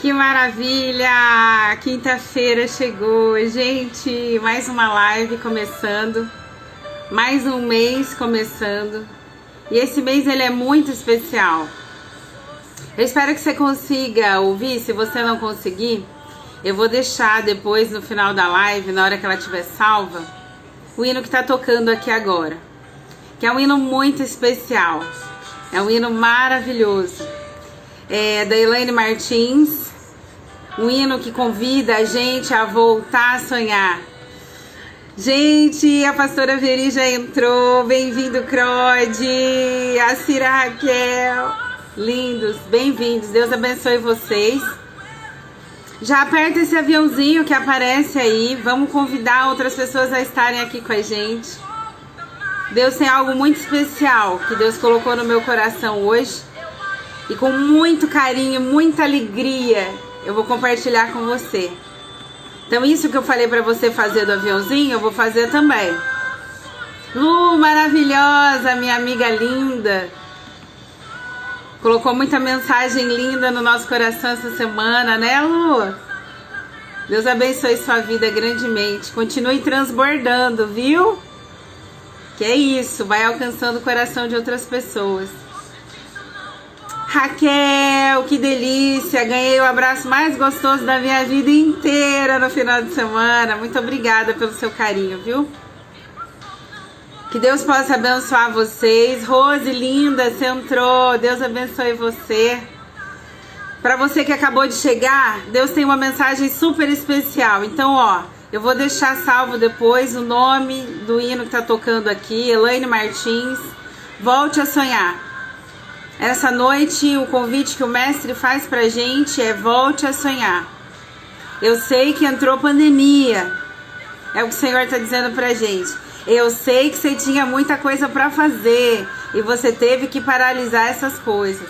Que maravilha! Quinta-feira chegou, gente! Mais uma live começando, mais um mês começando. E esse mês ele é muito especial. Eu espero que você consiga ouvir. Se você não conseguir, eu vou deixar depois no final da live, na hora que ela estiver salva, o hino que está tocando aqui agora, que é um hino muito especial. É um hino maravilhoso. É da Elaine Martins. Um hino que convida a gente a voltar a sonhar. Gente, a pastora Veri já entrou. Bem-vindo, Crode. A Cira Raquel. Lindos, bem-vindos. Deus abençoe vocês. Já aperta esse aviãozinho que aparece aí. Vamos convidar outras pessoas a estarem aqui com a gente. Deus tem algo muito especial que Deus colocou no meu coração hoje. E com muito carinho, muita alegria, eu vou compartilhar com você. Então isso que eu falei pra você fazer do aviãozinho, eu vou fazer também. Lu, maravilhosa, minha amiga linda. Colocou muita mensagem linda no nosso coração essa semana, né, Lu? Deus abençoe sua vida grandemente. Continue transbordando, viu? Que é isso, vai alcançando o coração de outras pessoas. Raquel, que delícia! Ganhei o abraço mais gostoso da minha vida inteira no final de semana. Muito obrigada pelo seu carinho, viu? Que Deus possa abençoar vocês. Rose, linda, você entrou. Deus abençoe você. Para você que acabou de chegar, Deus tem uma mensagem super especial. Então, ó, eu vou deixar salvo depois o nome do hino que tá tocando aqui, Elaine Martins. Volte a sonhar. Essa noite o convite que o mestre faz pra gente é volte a sonhar. Eu sei que entrou pandemia. É o que o Senhor tá dizendo pra gente. Eu sei que você tinha muita coisa pra fazer e você teve que paralisar essas coisas.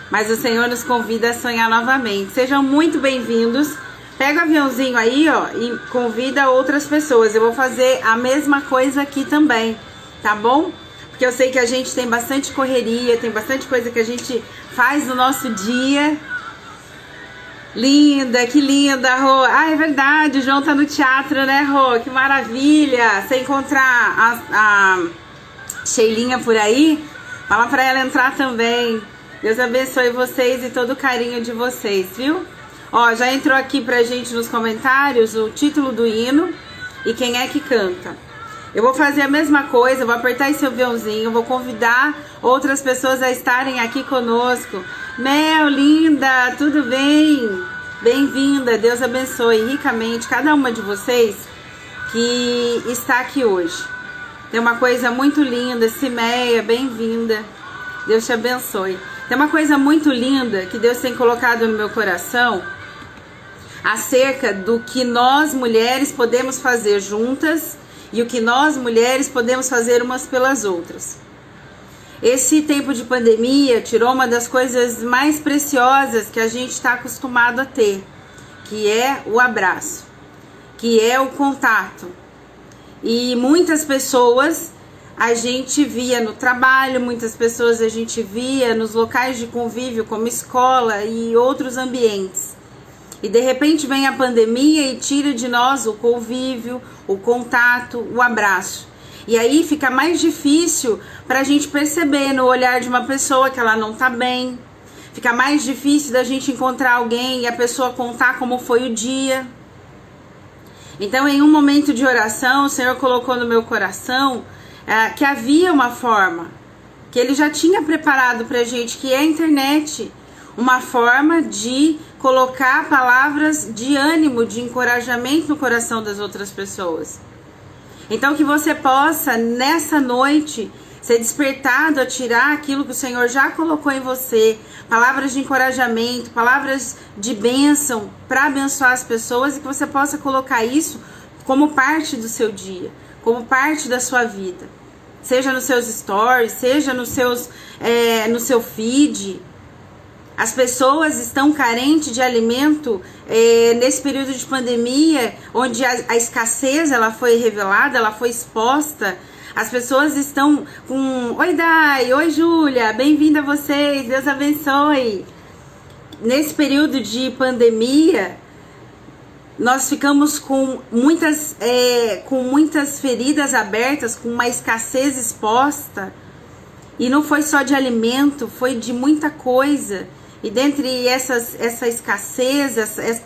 Mas o Senhor nos convida a sonhar novamente. Sejam muito bem-vindos. Pega o aviãozinho aí, ó, e convida outras pessoas. Eu vou fazer a mesma coisa aqui também, tá bom? Porque eu sei que a gente tem bastante correria, tem bastante coisa que a gente faz no nosso dia. Linda, que linda, Rô. Ah, é verdade, o João tá no teatro, né, Rô? Que maravilha. Você encontrar a Sheilinha por aí, fala pra ela entrar também. Deus abençoe vocês e todo o carinho de vocês, viu? Ó, já entrou aqui pra gente nos comentários o título do hino e quem é que canta. Eu vou fazer a mesma coisa, vou apertar esse aviãozinho, vou convidar outras pessoas a estarem aqui conosco. Mel, linda, tudo bem? Bem-vinda, Deus abençoe ricamente cada uma de vocês que está aqui hoje. Tem uma coisa muito linda, Cimeia, bem-vinda, Deus te abençoe. Tem uma coisa muito linda que Deus tem colocado no meu coração acerca do que nós mulheres podemos fazer juntas e o que nós mulheres podemos fazer umas pelas outras. Esse tempo de pandemia tirou uma das coisas mais preciosas que a gente está acostumado a ter, que é o abraço, que é o contato. E muitas pessoas a gente via no trabalho, muitas pessoas a gente via nos locais de convívio como escola e outros ambientes. E de repente vem a pandemia e tira de nós o convívio, o contato, o abraço. E aí fica mais difícil para a gente perceber no olhar de uma pessoa que ela não tá bem. Fica mais difícil da gente encontrar alguém e a pessoa contar como foi o dia. Então, em um momento de oração, o Senhor colocou no meu coração que havia uma forma, que Ele já tinha preparado pra gente, que é a internet. Uma forma de colocar palavras de ânimo, de encorajamento no coração das outras pessoas. Então que você possa, nessa noite, ser despertado a tirar aquilo que o Senhor já colocou em você. Palavras de encorajamento, palavras de bênção para abençoar as pessoas e que você possa colocar isso como parte do seu dia, como parte da sua vida. Seja nos seus stories, seja no seu feed. As pessoas estão carentes de alimento nesse período de pandemia, onde a escassez ela foi revelada, ela foi exposta. As pessoas estão com... Oi, Dai! Oi, Júlia! Bem-vinda a vocês! Deus abençoe! nesse período de pandemia, nós ficamos com muitas feridas abertas, com uma escassez exposta. E não foi só de alimento, foi de muita coisa. E dentre essa escassez,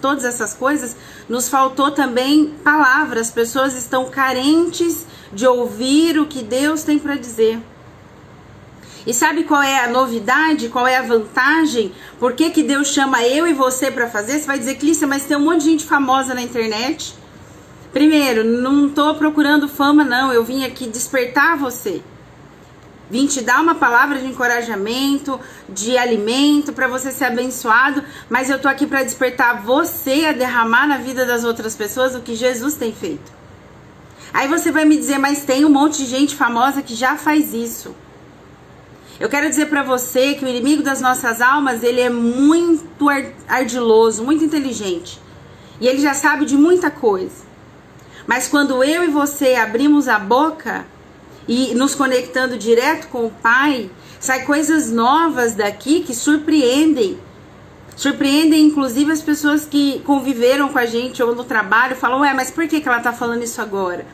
todas essas coisas, nos faltou também palavras. As pessoas estão carentes de ouvir o que Deus tem para dizer. E sabe qual é a novidade? Qual é a vantagem? Por que Deus chama eu e você para fazer? Você vai dizer, Clícia, mas tem um monte de gente famosa na internet. Primeiro, não estou procurando fama, não. Eu vim aqui despertar você. Vim te dar uma palavra de encorajamento, de alimento, para você ser abençoado. Mas eu tô aqui para despertar você a derramar na vida das outras pessoas o que Jesus tem feito. Aí você vai me dizer, mas tem um monte de gente famosa que já faz isso. Eu quero dizer para você que o inimigo das nossas almas, ele é muito ardiloso, muito inteligente. E ele já sabe de muita coisa. Mas quando eu e você abrimos a boca e nos conectando direto com o Pai, sai coisas novas daqui que surpreendem. Surpreendem inclusive as pessoas que conviveram com a gente ou no trabalho, falam, ué, mas por que ela tá falando isso agora?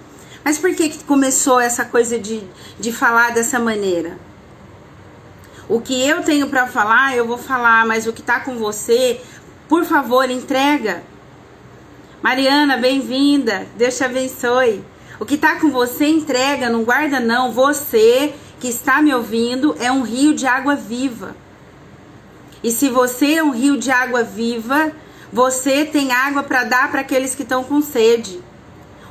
Mas por que começou essa coisa de falar dessa maneira? O que eu tenho para falar, eu vou falar, mas o que tá com você, por favor, entrega. Mariana, bem-vinda, Deus te abençoe. O que tá com você, entrega, não guarda não. Você que está me ouvindo é um rio de água viva. E se você é um rio de água viva, você tem água para dar para aqueles que estão com sede.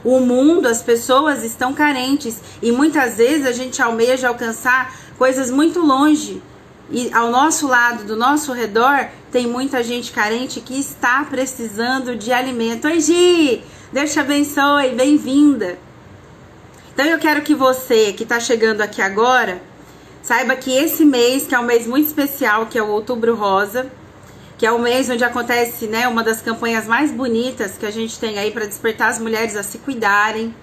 O mundo, as pessoas estão carentes e muitas vezes a gente almeja alcançar coisas muito longe. E ao nosso lado, do nosso redor, tem muita gente carente que está precisando de alimento. Oi, Gi! Deus te abençoe, bem-vinda! Então eu quero que você que está chegando aqui agora, saiba que esse mês, que é um mês muito especial, que é o Outubro Rosa, que é o mês onde acontece, né, uma das campanhas mais bonitas que a gente tem aí para despertar as mulheres a se cuidarem.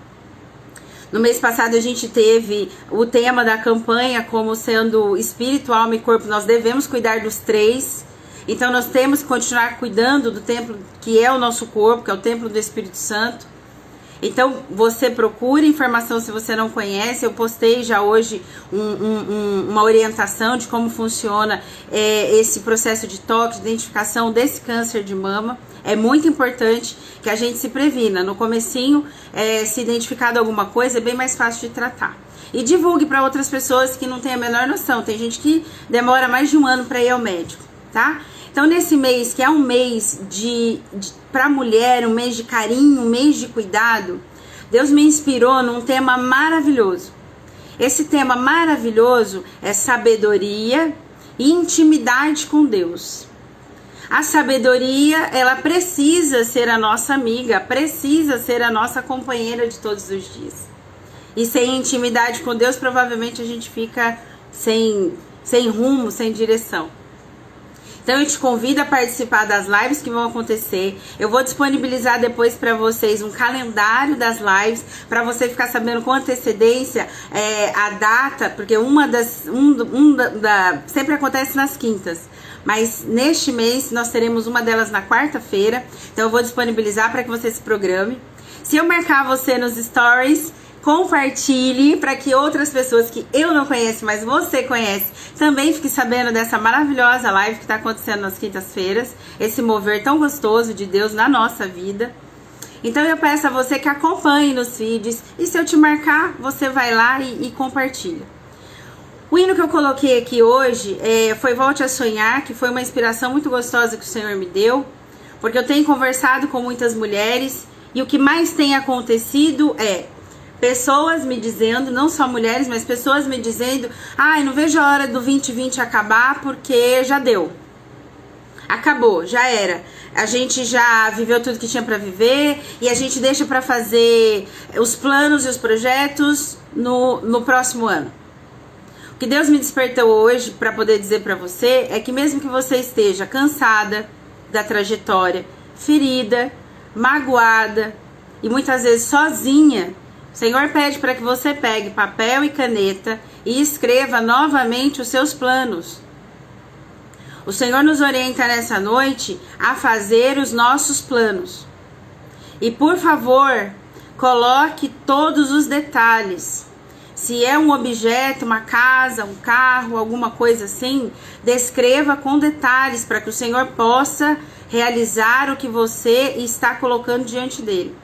No mês passado a gente teve o tema da campanha como sendo espírito, alma e corpo. Nós devemos cuidar dos três. Então nós temos que continuar cuidando do templo que é o nosso corpo, que é o templo do Espírito Santo. Então você procure informação se você não conhece. Eu postei já hoje uma orientação de como funciona esse processo de toque, de identificação desse câncer de mama. É muito importante que a gente se previna. No comecinho, se identificar de alguma coisa, é bem mais fácil de tratar. E divulgue para outras pessoas que não têm a menor noção. Tem gente que demora mais de um ano para ir ao médico, tá? Então, nesse mês, que é um mês para mulher, um mês de carinho, um mês de cuidado, Deus me inspirou num tema maravilhoso. Esse tema maravilhoso é sabedoria e intimidade com Deus. A sabedoria, ela precisa ser a nossa amiga, precisa ser a nossa companheira de todos os dias. E sem intimidade com Deus, provavelmente a gente fica sem rumo, sem direção. Então eu te convido a participar das lives que vão acontecer. Eu vou disponibilizar depois para vocês um calendário das lives, para você ficar sabendo com antecedência a data, porque sempre acontece nas quintas. Mas neste mês nós teremos uma delas na quarta-feira. Então eu vou disponibilizar para que você se programe. Se eu marcar você nos stories, compartilhe para que outras pessoas que eu não conheço, mas você conhece, também fiquem sabendo dessa maravilhosa live que está acontecendo nas quintas-feiras. Esse mover tão gostoso de Deus na nossa vida. Então eu peço a você que acompanhe nos feeds. E se eu te marcar, você vai lá e compartilha. O hino que eu coloquei aqui hoje foi Volte a Sonhar, que foi uma inspiração muito gostosa que o Senhor me deu. Porque eu tenho conversado com muitas mulheres e o que mais tem acontecido é pessoas me dizendo, não só mulheres, mas pessoas me dizendo: ai, não vejo a hora do 2020 acabar porque já deu. Acabou, já era. A gente já viveu tudo que tinha para viver e a gente deixa para fazer os planos e os projetos no próximo ano. O que Deus me despertou hoje para poder dizer para você é que mesmo que você esteja cansada da trajetória, ferida, magoada e muitas vezes sozinha, o Senhor pede para que você pegue papel e caneta e escreva novamente os seus planos. O Senhor nos orienta nessa noite a fazer os nossos planos. E por favor, coloque todos os detalhes. Se é um objeto, uma casa, um carro, alguma coisa assim, descreva com detalhes para que o Senhor possa realizar o que você está colocando diante dele.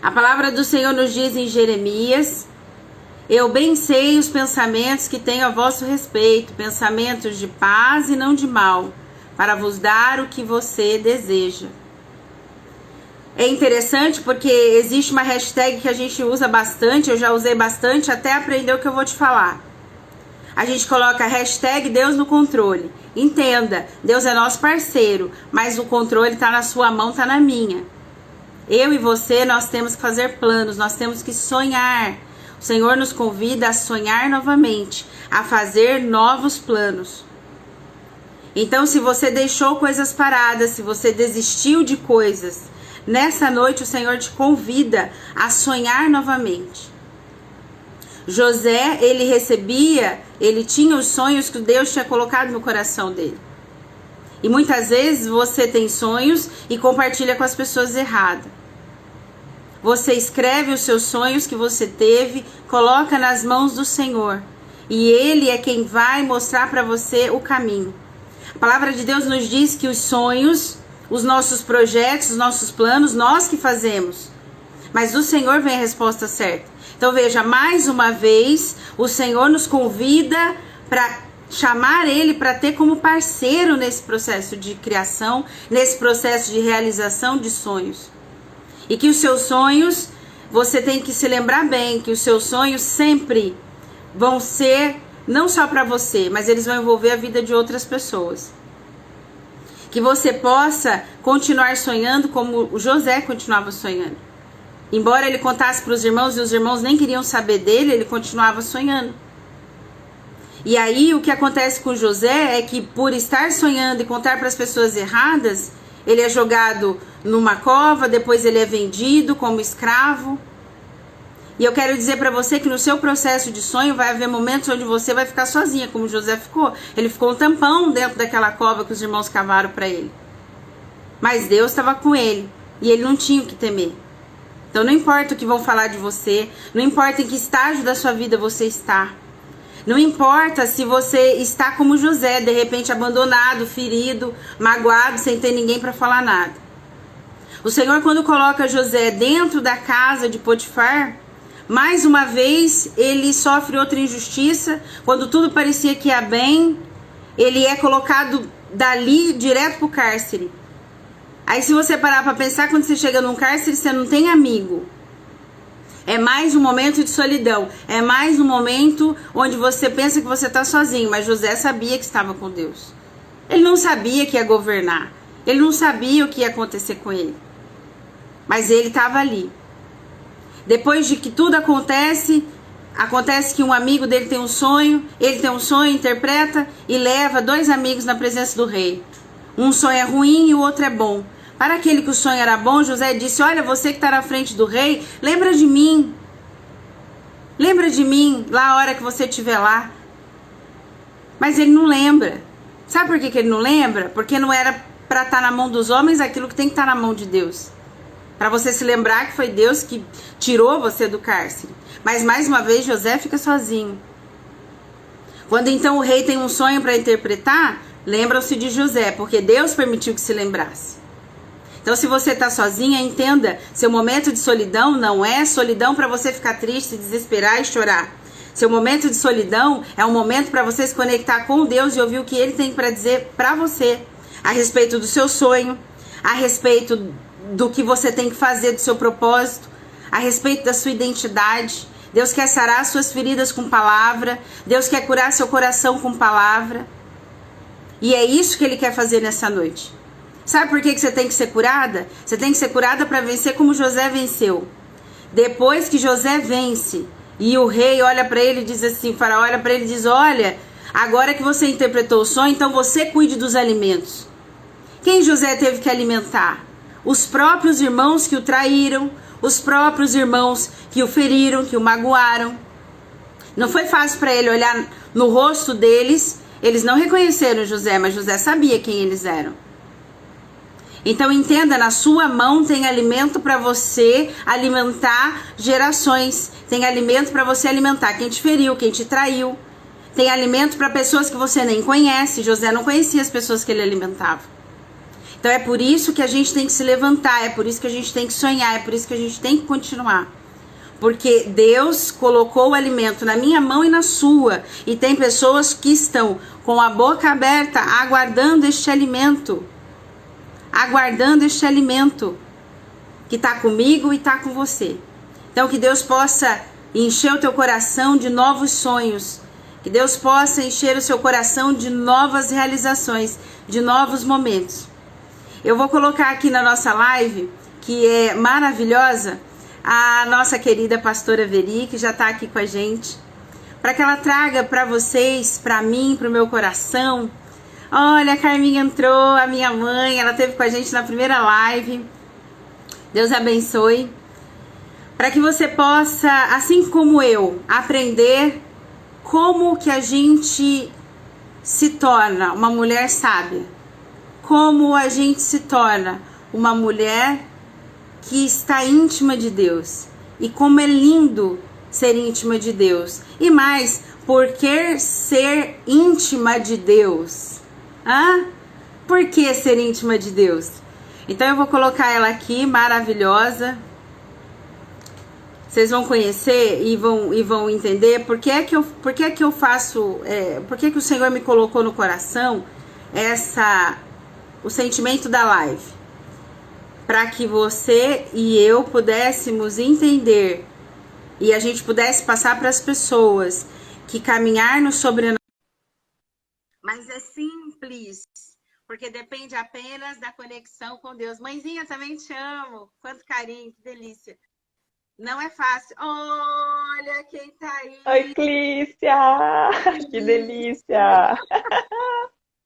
A palavra do Senhor nos diz em Jeremias: eu bem sei os pensamentos que tenho a vosso respeito, pensamentos de paz e não de mal, para vos dar o que você deseja. É interessante porque existe uma hashtag que a gente usa bastante, eu já usei bastante até aprender o que eu vou te falar. A gente coloca hashtag Deus no controle. Entenda, Deus é nosso parceiro, mas o controle está na sua mão, está na minha. Eu e você, nós temos que fazer planos, nós temos que sonhar. O Senhor nos convida a sonhar novamente, a fazer novos planos. Então, se você deixou coisas paradas, se você desistiu de coisas, nessa noite o Senhor te convida a sonhar novamente. José, ele tinha os sonhos que Deus tinha colocado no coração dele. E muitas vezes você tem sonhos e compartilha com as pessoas erradas. Você escreve os seus sonhos que você teve, coloca nas mãos do Senhor. E Ele é quem vai mostrar para você o caminho. A palavra de Deus nos diz que os sonhos, os nossos projetos, os nossos planos, nós que fazemos. Mas do Senhor vem a resposta certa. Então veja, mais uma vez, o Senhor nos convida para chamar Ele para ter como parceiro nesse processo de criação, nesse processo de realização de sonhos. E que os seus sonhos, você tem que se lembrar bem, que os seus sonhos sempre vão ser, não só para você, mas eles vão envolver a vida de outras pessoas. Que você possa continuar sonhando como o José continuava sonhando. Embora ele contasse para os irmãos e os irmãos nem queriam saber dele, ele continuava sonhando. E aí o que acontece com José é que por estar sonhando e contar para as pessoas erradas, ele é jogado numa cova, depois ele é vendido como escravo. E eu quero dizer para você que no seu processo de sonho vai haver momentos onde você vai ficar sozinha, como José ficou. Ele ficou um tampão dentro daquela cova que os irmãos cavaram para ele. Mas Deus estava com ele e ele não tinha o que temer. Então não importa o que vão falar de você, não importa em que estágio da sua vida você está. Não importa se você está como José, de repente abandonado, ferido, magoado, sem ter ninguém para falar nada. O Senhor, quando coloca José dentro da casa de Potifar, mais uma vez ele sofre outra injustiça. Quando tudo parecia que ia bem, ele é colocado dali direto para o cárcere. Aí se você parar para pensar, quando você chega num cárcere, você não tem amigo. É mais um momento de solidão. É mais um momento onde você pensa que você está sozinho. Mas José sabia que estava com Deus. Ele não sabia que ia governar. Ele não sabia o que ia acontecer com ele. Mas ele estava ali. Depois de que tudo acontece que um amigo dele tem um sonho. Ele tem um sonho, interpreta e leva 2 amigos na presença do rei. Um sonho é ruim e o outro é bom. Para aquele que o sonho era bom, José disse: olha, você que está na frente do rei, lembra de mim. Lembra de mim lá a hora que você estiver lá. Mas ele não lembra. Sabe por que ele não lembra? Porque não era para estar na mão dos homens aquilo que tem que estar na mão de Deus. Para você se lembrar que foi Deus que tirou você do cárcere. Mas mais uma vez José fica sozinho. Quando então o rei tem um sonho para interpretar, lembram-se de José, porque Deus permitiu que se lembrasse. Então se você está sozinha, entenda, seu momento de solidão não é solidão para você ficar triste, desesperar e chorar. Seu momento de solidão é um momento para você se conectar com Deus e ouvir o que Ele tem para dizer para você, a respeito do seu sonho, a respeito do que você tem que fazer, do seu propósito, a respeito da sua identidade. Deus quer sarar suas feridas com palavra, Deus quer curar seu coração com palavra. E é isso que Ele quer fazer nessa noite. Sabe por que você tem que ser curada? Você tem que ser curada para vencer como José venceu. Depois que José vence e o rei olha para ele e diz assim, Faraó olha para ele e diz: olha, agora que você interpretou o sonho, então você cuide dos alimentos. Quem José teve que alimentar? Os próprios irmãos que o traíram, os próprios irmãos que o feriram, que o magoaram. Não foi fácil para ele olhar no rosto deles Eles não reconheceram José, mas José sabia quem eles eram. Então entenda, na sua mão tem alimento para você alimentar gerações. Tem alimento para você alimentar quem te feriu, quem te traiu. Tem alimento para pessoas que você nem conhece. José não conhecia as pessoas que ele alimentava. Então é por isso que a gente tem que se levantar, é por isso que a gente tem que sonhar, é por isso que a gente tem que continuar. Porque Deus colocou o alimento na minha mão e na sua. E tem pessoas que estão com a boca aberta, aguardando este alimento. Aguardando este alimento que está comigo e está com você. Então que Deus possa encher o teu coração de novos sonhos. Que Deus possa encher o seu coração de novas realizações, de novos momentos. Eu vou colocar aqui na nossa live, que é maravilhosa, a nossa querida pastora Veri, que já está aqui com a gente, para que ela traga para vocês, para mim, para o meu coração. Olha, a Carminha entrou, a minha mãe, ela esteve com a gente na primeira live. Deus abençoe. Para que você possa, assim como eu, aprender como que a gente se torna uma mulher sábia. Como a gente se torna uma mulher que está íntima de Deus. E como é lindo ser íntima de Deus. E mais, por que ser íntima de Deus? Por que ser íntima de Deus? Então eu vou colocar ela aqui, maravilhosa. Vocês vão conhecer e vão entender por que é que eu faço, por que o Senhor me colocou no coração o sentimento da live. Para que você e eu pudéssemos entender e a gente pudesse passar para as pessoas que caminhar no sobrenatural. Mas é simples, porque depende apenas da conexão com Deus. Mãezinha, também te amo. Quanto carinho, que delícia. Não é fácil. Olha quem tá aí. Oi, Clícia! Que delícia!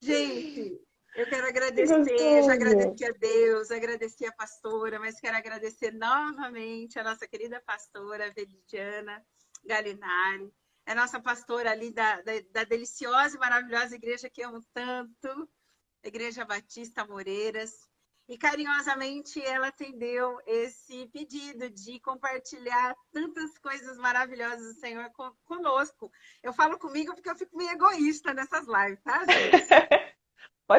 Gente, eu quero Que agradecer, já gostoso! agradeci a Deus, agradeci a pastora, mas quero agradecer novamente a nossa querida pastora Veridiana Galinari, é nossa pastora ali da deliciosa e maravilhosa igreja que amo tanto, Igreja Batista Moreiras. E carinhosamente ela atendeu esse pedido de compartilhar tantas coisas maravilhosas do Senhor conosco. Eu falo comigo porque eu fico meio egoísta nessas lives, tá, gente?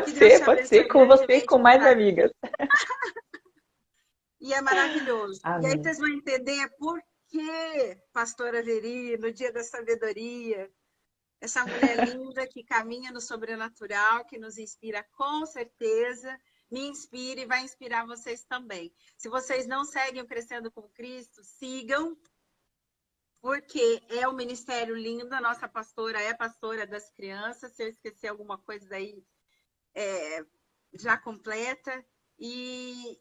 Que Deus te Pode ser abençoe com você e grandemente com por mais estar aqui. amigas. E é maravilhoso. E aí Amém. vocês vão entender por que, pastora Veri, no dia da sabedoria, essa mulher linda que caminha no sobrenatural, que nos inspira com certeza, me inspira e vai inspirar vocês também. Se vocês não seguem o Crescendo com Cristo, sigam, porque é um ministério lindo. A nossa pastora é pastora das crianças. Se eu esquecer alguma coisa daí, já completa. E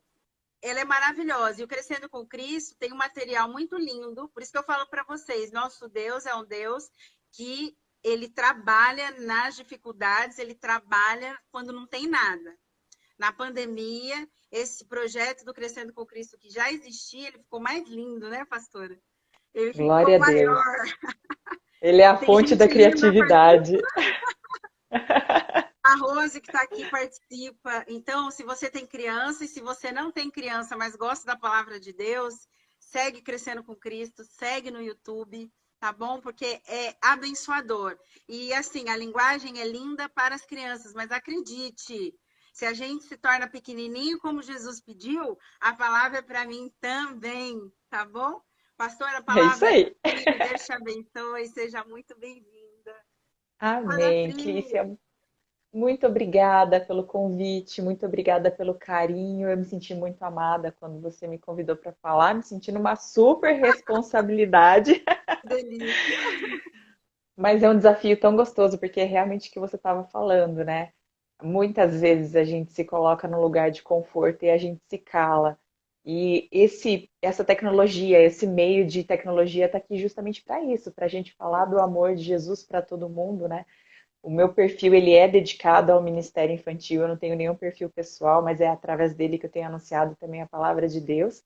ela é maravilhosa. E o Crescendo com Cristo tem um material muito lindo. Por isso que eu falo para vocês, nosso Deus é um Deus que ele trabalha nas dificuldades, ele trabalha quando não tem nada. Na pandemia, esse projeto do Crescendo com Cristo que já existia, ele ficou mais lindo, né, pastora? Ele ficou Glória a Deus. maior. Ele é a Tem fonte da gente linda criatividade. participando. A Rose que está aqui participa. Então, se você tem criança e se você não tem criança, mas gosta da palavra de Deus, segue Crescendo com Cristo, segue no YouTube, tá bom? Porque é abençoador. E assim, a linguagem é linda para as crianças, mas acredite, se a gente se torna pequenininho como Jesus pediu, a palavra é para mim também, tá bom? Pastor, a É isso palavra é aí. contigo, Deus te abençoe, seja muito bem-vinda. Ana Amém, Pri, Clícia. Muito obrigada pelo convite, muito obrigada pelo carinho. Eu me senti muito amada quando você me convidou para falar, me sentindo uma super responsabilidade. que delícia. Mas é um desafio tão gostoso, porque é realmente o que você estava falando, né? Muitas vezes a gente se coloca no lugar de conforto e a gente se cala. E essa tecnologia, esse meio de tecnologia está aqui justamente para isso, para a gente falar do amor de Jesus para todo mundo, né? O meu perfil, ele é dedicado ao ministério infantil, eu não tenho nenhum perfil pessoal, mas é através dele que eu tenho anunciado também a palavra de Deus.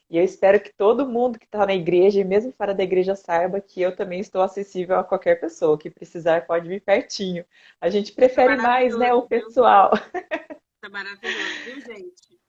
E eu espero que todo mundo que está na igreja, e mesmo fora da igreja, saiba que eu também estou acessível a qualquer pessoa. Que precisar pode vir pertinho. A gente Isso é prefere mais, né, o maravilhoso, viu? pessoal. Isso é maravilhoso, viu, gente?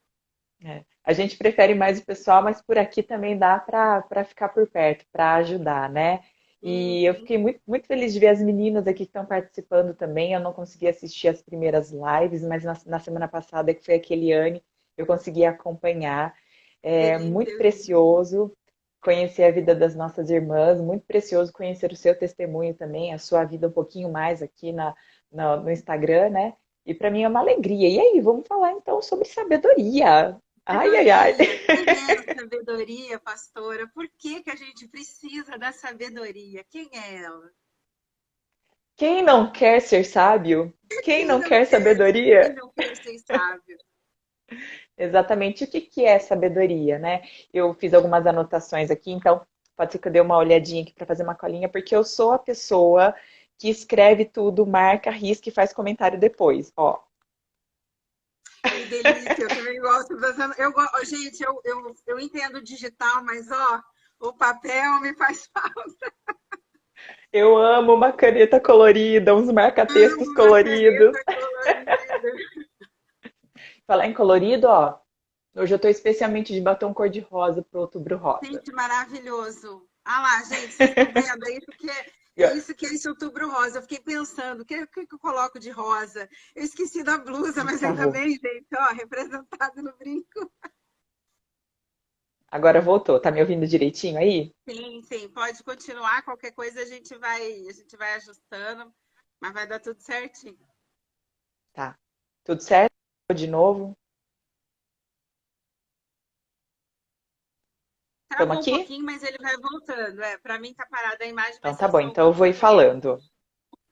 É. A gente prefere mais o pessoal, mas por aqui também dá para ficar por perto, para ajudar, né? E eu Uhum. fiquei muito feliz de ver as meninas aqui que estão participando também. Eu não consegui assistir as primeiras lives, mas na semana passada, que foi a Eliane, eu consegui acompanhar. É Feliz, muito eu vi. precioso conhecer a vida das nossas irmãs, muito precioso conhecer o seu testemunho também, a sua vida um pouquinho mais aqui no Instagram, né? E para mim é uma alegria. E aí, vamos falar então sobre sabedoria. Ai, ai, ai. Sabedoria. Quem é a sabedoria, pastora? Por que que a gente precisa da sabedoria? Quem é ela? Quem não quer ser sábio? Quem Quem não não quer quer? Quem sabedoria? não quer ser sábio? Exatamente. O que que é sabedoria, né? Eu fiz algumas anotações aqui, então pode ser que eu dê uma olhadinha aqui para fazer uma colinha, porque eu sou a pessoa que escreve tudo, marca, risca e faz comentário depois. Ó, Que delícia, eu também gosto dessa. Gente, eu entendo digital, mas ó, o papel me faz falta. eu amo uma caneta colorida, uns marca-textos Amo uma coloridos. caneta colorida. Falar em colorido, ó, hoje eu tô especialmente de batom cor-de-rosa pro Outubro Rosa. Gente, maravilhoso. Ah lá, gente, vocês estão vendo? É isso que é esse outubro rosa. Eu fiquei pensando, o que eu coloco de rosa? Eu esqueci da blusa, mas Fica ainda roxo. bem, gente, ó, representado no brinco. Agora voltou, tá me ouvindo direitinho aí? Sim, sim, pode continuar. Qualquer coisa a gente vai ajustando, mas vai dar tudo certinho. Tá. Tudo certo? De novo? Estamos Travou um aqui? pouquinho, mas ele vai voltando. Para mim tá parada a imagem, Então mas tá vocês bom, estão então eu vou ir compartilhando. falando.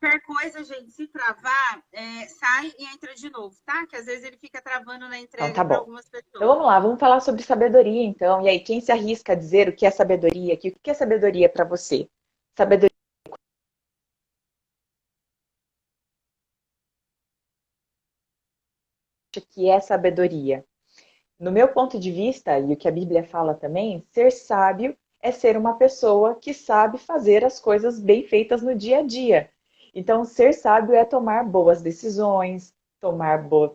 Qualquer coisa, gente, se travar, sai e entra de novo, tá? Que às vezes ele fica travando na Então entrega tá para bom. algumas Então pessoas. vamos lá, vamos falar sobre sabedoria então. E aí, quem se arrisca a dizer o que é sabedoria aqui? O que é sabedoria para você? Sabedoria que é sabedoria. No meu ponto de vista, e o que a Bíblia fala também, ser sábio é ser uma pessoa que sabe fazer as coisas bem feitas no dia a dia. Então, ser sábio é tomar boas decisões,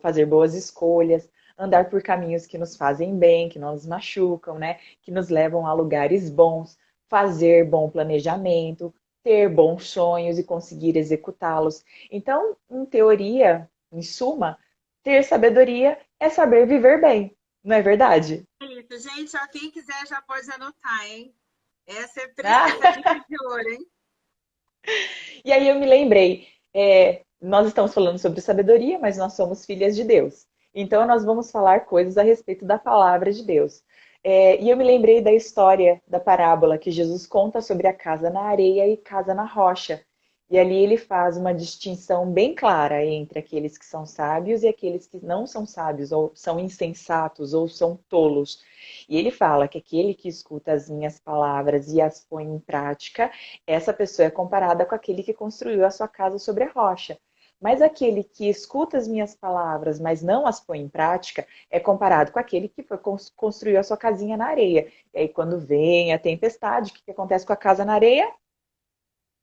fazer boas escolhas, andar por caminhos que nos fazem bem, que não nos machucam, né? Que nos levam a lugares bons, fazer bom planejamento, ter bons sonhos e conseguir executá-los. Então, em teoria, em suma, ter sabedoria é saber viver bem. Não é verdade? Isso, gente, ó, quem quiser já pode anotar, hein? Essa Ah, dica de ouro, hein? e aí eu me lembrei, nós estamos falando sobre sabedoria, mas nós somos filhas de Deus. Então nós vamos falar coisas a respeito da palavra de Deus. E eu me lembrei da história da parábola que Jesus conta sobre a casa na areia e casa na rocha. E ali ele faz uma distinção bem clara entre aqueles que são sábios e aqueles que não são sábios, ou são insensatos, ou são tolos. E ele fala que aquele que escuta as minhas palavras e as põe em prática, essa pessoa é comparada com aquele que construiu a sua casa sobre a rocha. Mas aquele que escuta as minhas palavras, mas não as põe em prática, é comparado com aquele que construiu a sua casinha na areia. E aí, quando vem a tempestade, o que acontece com a casa na areia?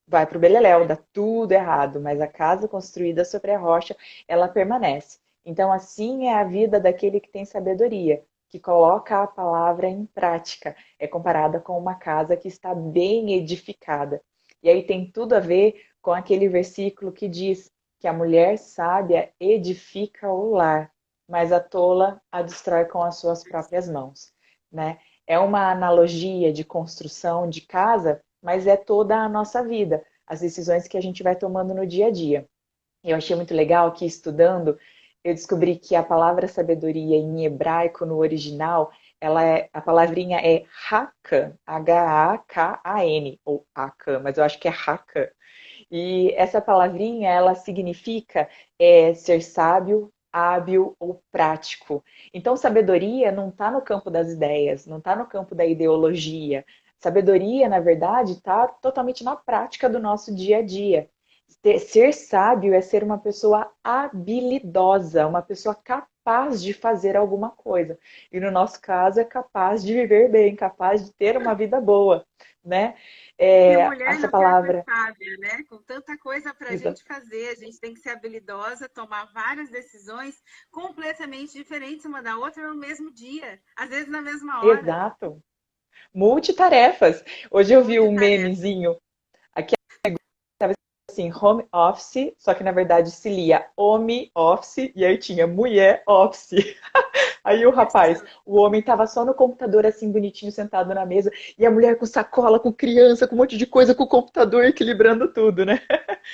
Vai para o beleléu, dá tudo errado, mas a casa construída sobre a rocha, ela permanece. Então, assim é a vida daquele que tem sabedoria, que coloca a palavra em prática. É comparada com uma casa que está bem edificada. E aí tem tudo a ver com aquele versículo que diz que a mulher sábia edifica o lar, mas a tola a destrói com as suas próprias mãos, né? É uma analogia de construção de casa, mas é toda a nossa vida, as decisões que a gente vai tomando no dia a dia. Eu achei muito legal que estudando, eu descobri que a palavra sabedoria em hebraico no original, a palavrinha é Hakan, Hakan, ou Hakan, mas eu acho que é Hakan. E essa palavrinha, ela significa ser sábio, hábil ou prático. Então, sabedoria não está no campo das ideias, não está no campo da ideologia. Sabedoria, na verdade, está totalmente na prática do nosso dia a dia. Ser sábio é ser uma pessoa habilidosa, uma pessoa capaz capaz de fazer alguma coisa. E no nosso caso, é capaz de viver bem, capaz de ter uma vida boa, né? E mulher Essa não quer ser palavra, sábia, né? Com tanta coisa para a gente fazer, a gente tem que ser habilidosa, tomar várias decisões completamente diferentes uma da outra no mesmo dia, às vezes na mesma hora. exato, multitarefas. Hoje eu vi um Multitarefa. memezinho assim, home office, só que na verdade se lia home office e aí tinha mulher office. Aí o rapaz, Isso. o homem tava só no computador assim bonitinho sentado na mesa e a mulher com sacola, com criança, com um monte de coisa com o computador equilibrando tudo, né?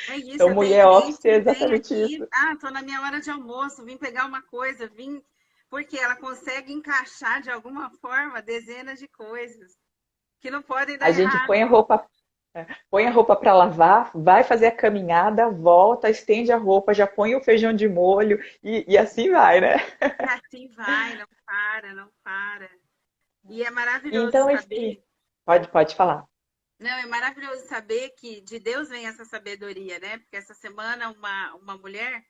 É isso, Então eu tenho mulher office cliente é que vem exatamente aqui, isso. tô na minha hora de almoço, vim pegar uma coisa, vim porque ela consegue encaixar de alguma forma dezenas de coisas que não podem dar A gente errado. põe a roupa para lavar, vai fazer a caminhada, volta, estende a roupa, já põe o feijão de molho e assim vai, né? E assim vai, não para, não para. E é maravilhoso Então esse saber. pode falar. Não, é maravilhoso saber que de Deus vem essa sabedoria, né? Porque essa semana uma mulher,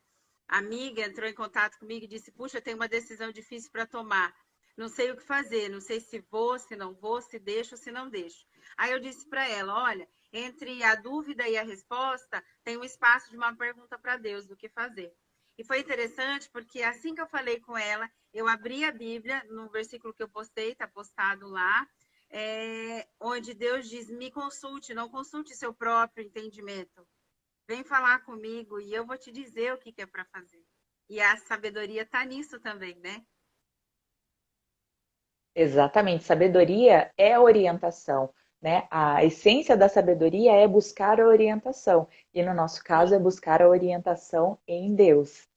amiga, entrou em contato comigo e disse: Puxa, eu tenho uma decisão difícil para tomar. Não sei o que fazer, não sei se vou, se não vou, se deixo, se não deixo. Aí eu disse para ela: Olha, entre a dúvida e a resposta, tem um espaço de uma pergunta para Deus do que fazer. E foi interessante porque assim que eu falei com ela, eu abri a Bíblia no versículo que eu postei, está postado lá, onde Deus diz: me consulte, não consulte seu próprio entendimento. Vem falar comigo e eu vou te dizer o que é para fazer. E a sabedoria está nisso também, né? Exatamente, sabedoria é orientação, né? A essência da sabedoria é buscar a orientação, e no nosso caso é Sim, buscar a orientação em Deus,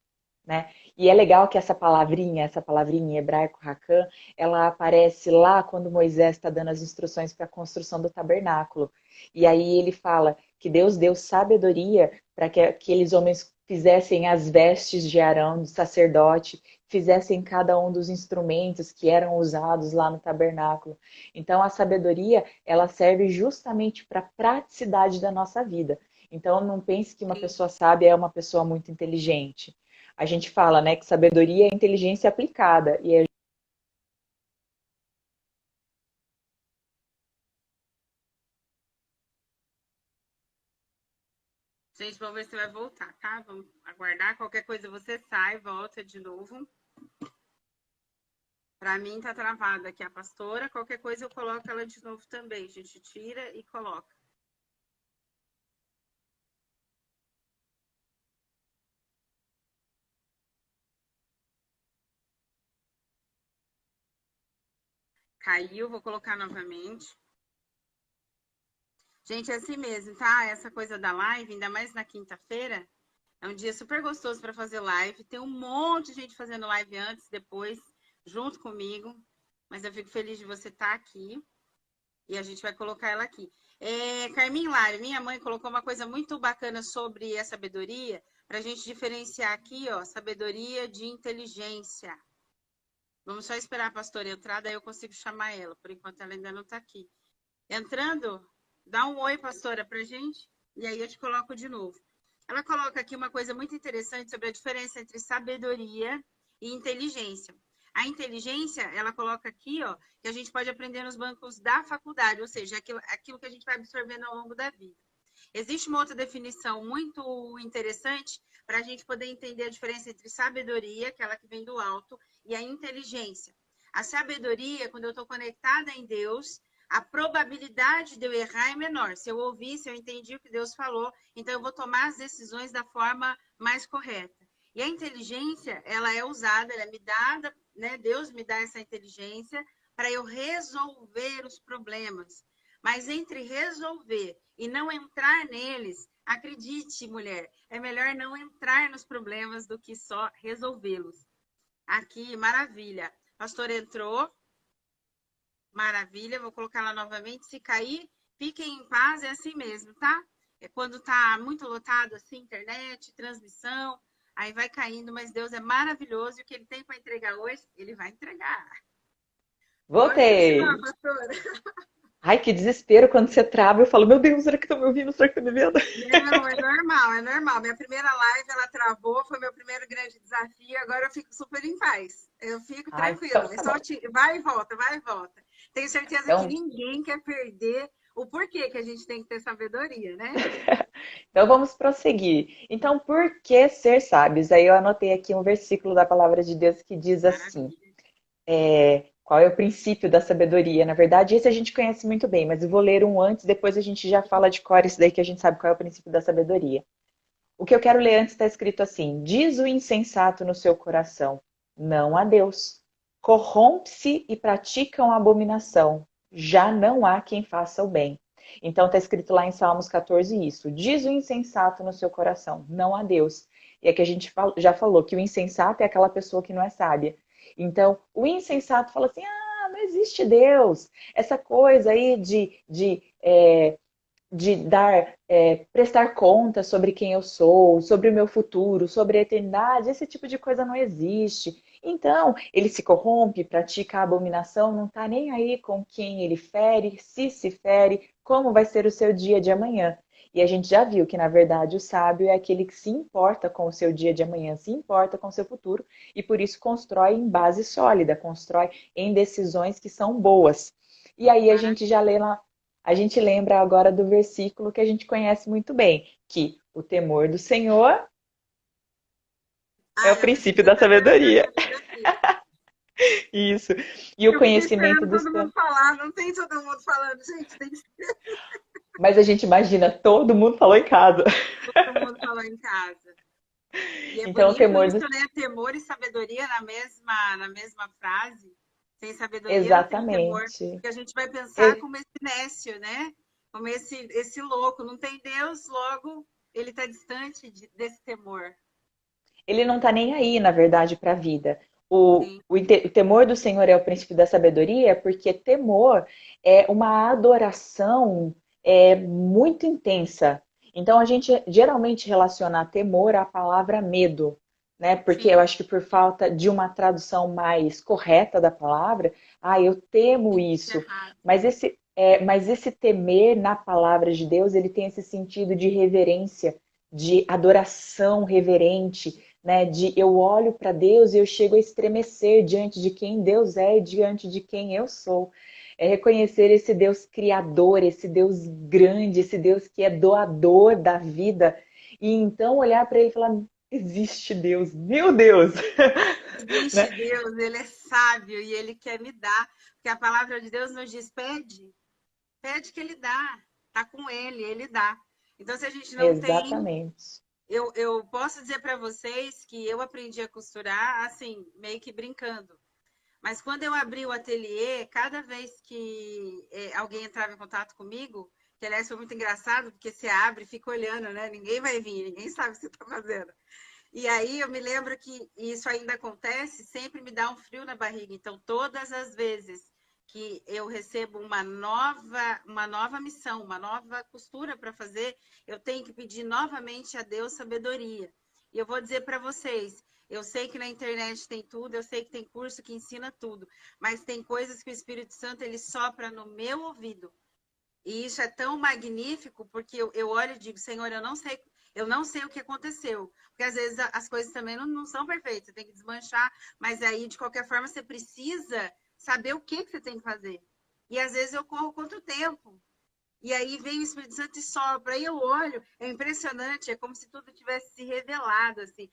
né? E é legal que essa palavrinha em hebraico Rakan, ela aparece lá quando Moisés está dando as instruções para a construção do tabernáculo. E aí ele fala que Deus deu sabedoria para que aqueles homens fizessem as vestes de Arão, do sacerdote, fizessem cada um dos instrumentos que eram usados lá no tabernáculo. Então a sabedoria, ela serve justamente para a praticidade da nossa vida. Então não pense que uma sim. pessoa sábia é uma pessoa muito inteligente. A gente fala, né, que sabedoria é inteligência aplicada. E Gente, vamos ver se vai voltar, tá? Vamos aguardar. Qualquer coisa você sai, volta de novo. Para mim tá travada aqui a pastora. Qualquer coisa eu coloco ela de novo também. A gente tira e coloca. Caiu, vou colocar novamente. Gente, é assim mesmo, tá? Essa coisa da live, ainda mais na quinta-feira, é um dia super gostoso para fazer live. Tem um monte de gente fazendo live antes, depois, junto comigo. Mas eu fico feliz de você estar aqui e a gente vai colocar ela aqui. Carmin Lari, minha mãe colocou uma coisa muito bacana sobre a sabedoria, para a gente diferenciar aqui, ó, sabedoria de inteligência. Vamos só esperar a pastora entrar, daí eu consigo chamar ela. Por enquanto ela ainda não está aqui. Entrando, dá um oi, pastora, pra gente, e aí eu te coloco de novo. Ela coloca aqui uma coisa muito interessante sobre a diferença entre sabedoria e inteligência. A inteligência, ela coloca aqui, ó, que a gente pode aprender nos bancos da faculdade, ou seja, aquilo que a gente vai absorvendo ao longo da vida. Existe uma outra definição muito interessante para a gente poder entender a diferença entre sabedoria, aquela que vem do alto, e a inteligência. A sabedoria, quando eu estou conectada em Deus, a probabilidade de eu errar é menor. Se eu ouvi, se eu entendi o que Deus falou, então eu vou tomar as decisões da forma mais correta. E a inteligência, ela é usada, ela é me dada, né? Deus me dá essa inteligência para eu resolver os problemas. Mas entre resolver e não entrar neles, acredite, mulher, é melhor não entrar nos problemas do que só resolvê-los. Aqui, maravilha. Pastor entrou, maravilha. Vou colocar lá novamente. Se cair, fiquem em paz, é assim mesmo, tá? É quando tá muito lotado assim, internet, transmissão, aí vai caindo, mas Deus é maravilhoso e o que ele tem para entregar hoje, ele vai entregar. Pode continuar, voltei. pastora. Ai, que desespero quando você trava. Eu falo, meu Deus, será que estão me ouvindo? Será que estão me vendo? Não, é normal, é normal. Minha primeira live, ela travou, foi meu primeiro grande desafio. Agora eu fico super em paz. Eu fico Ai, tranquila. então É tá só bom. vai e volta, vai e volta. Tenho certeza que Então, ninguém quer perder o porquê que a gente tem que ter sabedoria, né? então vamos prosseguir. Então, por que ser sábios? Aí eu anotei aqui um versículo da palavra de Deus que diz assim: Maravilha. qual é o princípio da sabedoria? Na verdade, esse a gente conhece muito bem, mas eu vou ler um antes, depois a gente já fala de cor isso daí que a gente sabe qual é o princípio da sabedoria. O que eu quero ler antes está escrito assim: diz o insensato no seu coração, não a Deus. Corrompe-se e praticam abominação. Já não há quem faça o bem. Então está escrito lá em Salmos 14 isso. Diz o insensato no seu coração, não a Deus. E aqui a gente já falou que o insensato é aquela pessoa que não é sábia. Então, o insensato fala assim: ah, não existe Deus. Essa coisa aí de dar, prestar conta sobre quem eu sou, sobre o meu futuro, sobre a eternidade, esse tipo de coisa não existe. Então, ele se corrompe, pratica a abominação, não está nem aí com quem ele fere, se fere, como vai ser o seu dia de amanhã. E a gente já viu que, na verdade, o sábio é aquele que se importa com o seu dia de amanhã, se importa com o seu futuro e por isso constrói em base sólida, constrói em decisões que são boas. E aí a gente já Maravilha. lê lá a gente lembra agora do versículo que a gente conhece muito bem, que o temor do Senhor é o Ai, a princípio princípio da da sabedoria. sabedoria. Isso. E o Eu fiquei conhecimento esperando dos todo mundo campos. falar, não tem todo mundo falando, gente, tem que ser Mas a gente imagina, todo mundo falou em casa. todo mundo falando em casa. E é Então, o bonito temor isso, do... né? Temor e sabedoria na mesma frase. Sem sabedoria não tem temor. Exatamente. Porque a gente vai pensar Ele como esse nécio, né? Como esse louco. Não tem Deus, logo ele está distante desse temor. ele não está nem aí, na verdade, para a vida. Sim, O temor do Senhor é o princípio da sabedoria, porque temor é uma adoração muito intensa. Então, a gente geralmente relaciona temor à palavra medo, né? Porque eu sim, acho que por falta de uma tradução mais correta da palavra, eu temo isso é isso. errado. Mas esse temer na palavra de Deus, ele tem esse sentido de reverência, de adoração reverente, né? De eu olho para Deus e eu chego a estremecer diante de quem Deus é e diante de quem eu sou. É reconhecer esse Deus criador, esse Deus grande, esse Deus que é doador da vida. E então olhar para ele e falar: existe Deus, meu Deus! Existe Né? Deus, ele é sábio e ele quer me dar. Porque a palavra de Deus nos diz: pede, pede que ele dá. Tá com ele dá. Então, se a gente não tem. Exatamente. Eu posso dizer para vocês que eu aprendi a costurar assim, meio que brincando. Mas quando eu abri o ateliê, cada vez que alguém entrava em contato comigo, que aliás foi muito engraçado, porque você abre e fica olhando, né? Ninguém vai vir, ninguém sabe o que você está fazendo. E aí eu me lembro que isso ainda acontece, sempre me dá um frio na barriga. Então, todas as vezes que eu recebo uma nova missão, uma nova costura para fazer, eu tenho que pedir novamente a Deus sabedoria. E eu vou dizer para vocês, eu sei que na internet tem tudo, eu sei que tem curso que ensina tudo, mas tem coisas que o Espírito Santo ele sopra no meu ouvido. E isso é tão magnífico porque eu olho e digo, Senhor, eu não sei o que aconteceu. Porque às vezes as coisas também não são perfeitas, você tem que desmanchar, mas aí, de qualquer forma, você precisa saber o que você tem que fazer. E às vezes eu corro contra o tempo. E aí vem o Espírito Santo e sopra. Aí eu olho, é impressionante, é como se tudo tivesse se revelado, assim.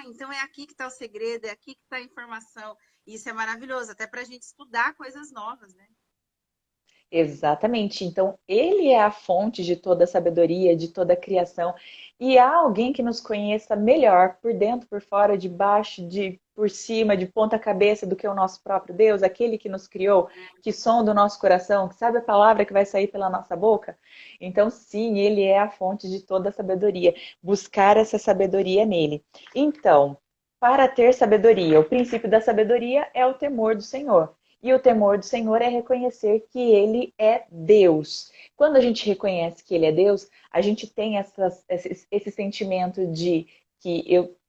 Então é aqui que está o segredo, é aqui que está a informação. E isso é maravilhoso, até para a gente estudar coisas novas, né? Exatamente. Então, ele é a fonte de toda a sabedoria, de toda a criação. E há alguém que nos conheça melhor, por dentro, por fora, de baixo, por cima, de ponta cabeça, do que o nosso próprio Deus, aquele que nos criou, que sonda o nosso coração, que sabe a palavra que vai sair pela nossa boca. Então, sim, ele é a fonte de toda a sabedoria. Buscar essa sabedoria nele. Então, para ter sabedoria, o princípio da sabedoria é o temor do Senhor. E o temor do Senhor é reconhecer que Ele é Deus. Quando a gente reconhece que Ele é Deus, a gente tem esse sentimento de que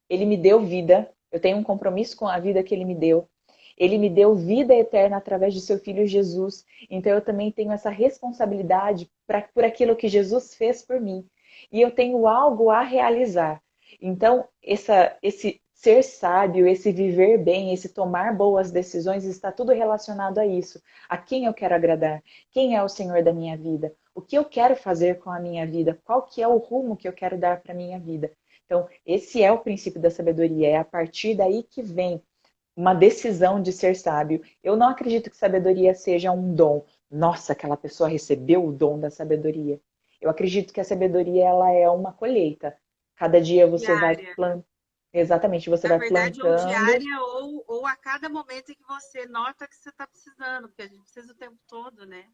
Ele me deu vida, eu tenho um compromisso com a vida que Ele me deu. Ele me deu vida eterna através de seu Filho Jesus. Então eu também tenho essa responsabilidade por aquilo que Jesus fez por mim. E eu tenho algo a realizar. Então, esse ser sábio, esse viver bem, esse tomar boas decisões, está tudo relacionado a isso. A quem eu quero agradar? Quem é o Senhor da minha vida? O que eu quero fazer com a minha vida? Qual que é o rumo que eu quero dar para a minha vida? Então, esse é o princípio da sabedoria. É a partir daí que vem uma decisão de ser sábio. Eu não acredito que sabedoria seja um dom. Nossa, aquela pessoa recebeu o dom da sabedoria. Eu acredito que a sabedoria ela é uma colheita. Cada dia você vai Diária. plantando. Exatamente, você Na vai verdade, ou plantando. diária, ou a cada momento em que você nota que você está precisando, porque a gente precisa o tempo todo, né?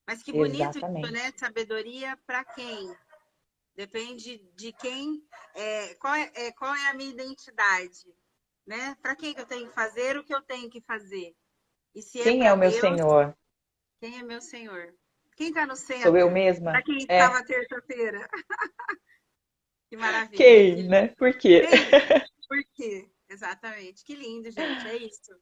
Mas que bonito isso, né? Exatamente. Sabedoria para quem? Depende de quem, qual é a minha identidade, né? Para quem que eu tenho que fazer o que eu tenho que fazer? E se é Quem é para o meu Deus, Senhor? quem é meu Senhor? Quem está no Sou eu centro? Para mesma? quem É. estava terça-feira? Que maravilha, que Quem, lindo. né? Por quê? Quem? Por quê? Exatamente. Que lindo, gente. É isso.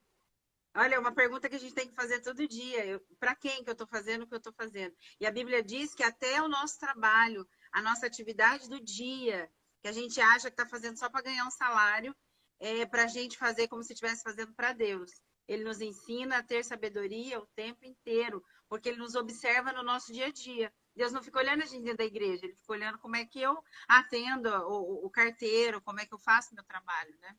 Olha, é uma pergunta que a gente tem que fazer todo dia. Para quem que eu estou fazendo o que eu estou fazendo? E a Bíblia diz que até o nosso trabalho, a nossa atividade do dia, que a gente acha que está fazendo só para ganhar um salário, é para a gente fazer como se estivesse fazendo para Deus. Ele nos ensina a ter sabedoria o tempo inteiro, porque ele nos observa no nosso dia a dia. Deus não fica olhando a gente dentro da igreja, ele fica olhando como é que eu atendo o carteiro, como é que eu faço meu trabalho, né?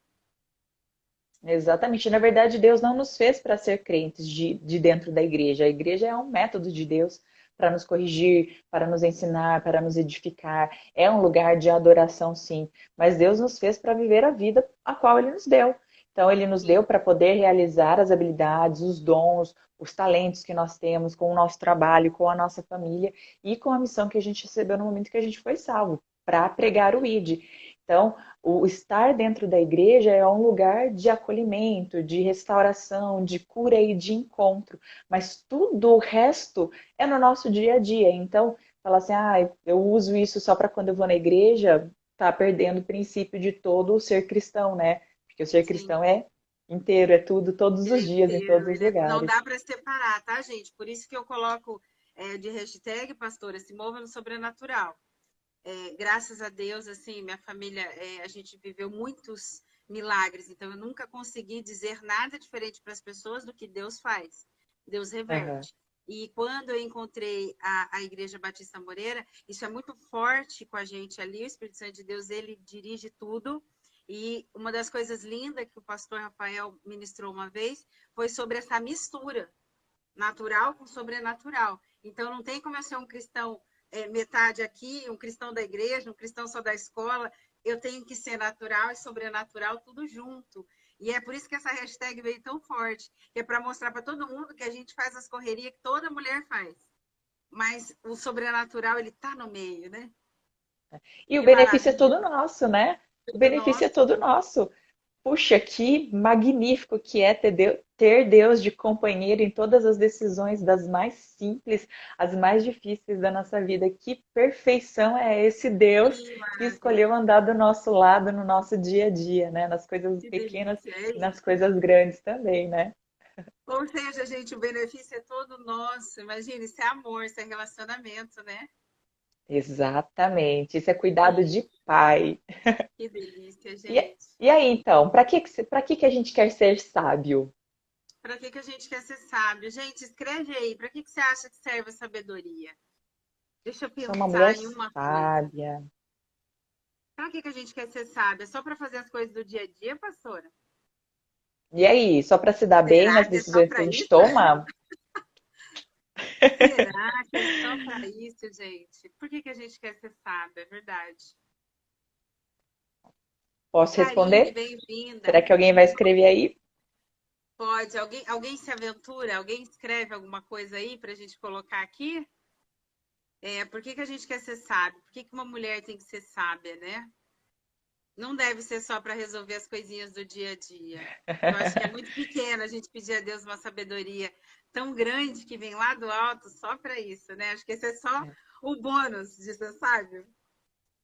Exatamente. Na verdade, Deus não nos fez para ser crentes de dentro da igreja. A igreja é um método de Deus para nos corrigir, para nos ensinar, para nos edificar. É um lugar de adoração, sim. Mas Deus nos fez para viver a vida a qual Ele nos deu. Então, Ele nos deu Sim, para poder realizar as habilidades, os dons, os talentos que nós temos com o nosso trabalho, com a nossa família e com a missão que a gente recebeu no momento que a gente foi salvo, para pregar o ID. Então, o estar dentro da igreja é um lugar de acolhimento, de restauração, de cura e de encontro, mas tudo o resto é no nosso dia a dia. Então, falar assim, eu uso isso só para quando eu vou na igreja, tá perdendo o princípio de todo o ser cristão, né? Porque o ser sim. cristão é inteiro, é tudo, todos Ele os é dias, em todos inteiro, os não lugares. dá para separar, tá, gente? Por isso que eu coloco de hashtag, pastora, se mova no sobrenatural. Graças a Deus, assim, minha família, a gente viveu muitos milagres, então eu nunca consegui dizer nada diferente para as pessoas do que Deus faz. Deus Aham, reverte. E quando eu encontrei a Igreja Batista Moreira, isso é muito forte com a gente ali, o Espírito Santo de Deus, ele dirige tudo. E uma das coisas lindas que o pastor Rafael ministrou uma vez foi sobre essa mistura natural com sobrenatural. Então, não tem como eu ser um cristão metade aqui, um cristão da igreja, um cristão só da escola. Eu tenho que ser natural e sobrenatural tudo junto. E é por isso que essa hashtag veio tão forte, que é para mostrar para todo mundo que a gente faz as correrias que toda mulher faz. Mas o sobrenatural, ele tá no meio, né? e o Que benefício é maravilha. todo nosso, né? O Tudo benefício é nosso. todo nosso. Puxa, que magnífico que é ter Deus de companheiro em todas as decisões, das mais simples às mais difíceis da nossa vida. Que perfeição é esse Deus Que que maravilha. escolheu andar do nosso lado no nosso dia a dia, né? Nas coisas Que pequenas delícia. É e nas isso. coisas grandes também, né? Ou seja, gente, o benefício é todo nosso. Imagina, isso é amor, isso é relacionamento, né? Exatamente. Isso é Que cuidado de lindo, pai. que delícia, E, gente. e aí, então, para que a gente quer ser sábio? Para que a gente quer ser sábio? Gente, escreve aí, para que você acha que serve a sabedoria? Deixa eu Sou uma mulher pensar em uma coisa. sábia. Para que a gente quer ser sábia? Só para fazer as coisas do dia a dia, pastora? E aí, só para se dar bem Será nas que é só decisões que a para gente isso? toma? Será que é só para isso, gente? Por que a gente quer ser sábio? É verdade. Posso Karine, responder? bem-vinda. Será que alguém vai escrever aí? Pode. Alguém se aventura? Alguém escreve alguma coisa aí para a gente colocar aqui? Por que a gente quer ser sábio? Por que uma mulher tem que ser sábia, né? Não deve ser só para resolver as coisinhas do dia a dia. Eu acho que é muito pequeno a gente pedir a Deus uma sabedoria tão grande que vem lá do alto só para isso, né? Acho que esse é só o bônus de ser sábio.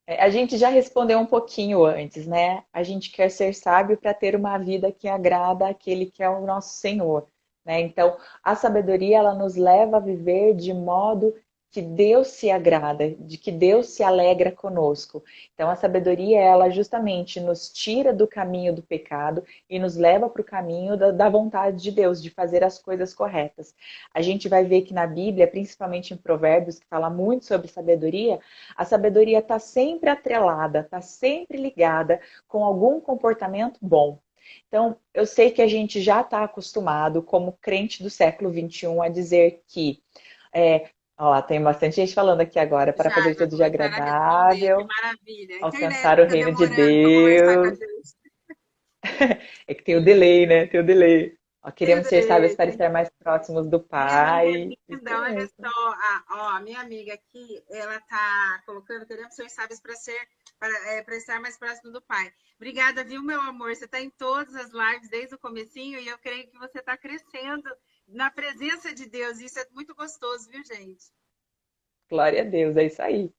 A gente já respondeu um pouquinho antes, né? A gente quer ser sábio para ter uma vida que agrada àquele que é o nosso Senhor, né? Então, a sabedoria ela nos leva a viver de modo que Deus se agrada, de que Deus se alegra conosco. Então, a sabedoria ela justamente nos tira do caminho do pecado e nos leva para o caminho da vontade de Deus, de fazer as coisas corretas. A gente vai ver que na Bíblia, principalmente em Provérbios, que fala muito sobre sabedoria, a sabedoria está sempre atrelada, está sempre ligada com algum comportamento bom. Então, eu sei que a gente já está acostumado, como crente do século XXI, a dizer que, ó, tem bastante gente falando aqui agora, para fazer Já tudo de começaram a responder, que agradável, maravilha. A internet alcançar o está reino de demorando para conversar com a Deus. gente. É que tem o delay, né? Tem o delay. Ó, queremos ser sábios para Pedro, estar mais próximos do minha amiga Pai. Isso linda, olha mesmo. só, a minha amiga aqui, ela tá colocando, queremos ser sábios para para estar mais próximo do Pai. Obrigada, viu, meu amor? Você está em todas as lives desde o comecinho e eu creio que você está crescendo na presença de Deus. Isso é muito gostoso, viu, gente? Glória a Deus, é isso aí.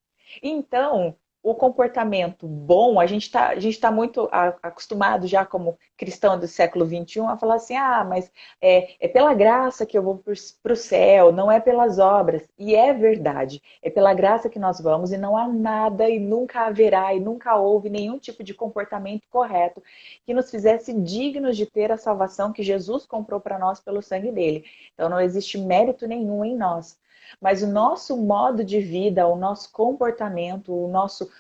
Então, o comportamento bom, a gente tá muito acostumado já como cristão do século XXI a falar assim, mas é pela graça que eu vou para o céu, não é pelas obras. E é verdade, é pela graça que nós vamos e não há nada e nunca haverá e nunca houve nenhum tipo de comportamento correto que nos fizesse dignos de ter a salvação que Jesus comprou para nós pelo sangue dele. Então não existe mérito nenhum em nós. Mas o nosso modo de vida, o nosso comportamento, o nosso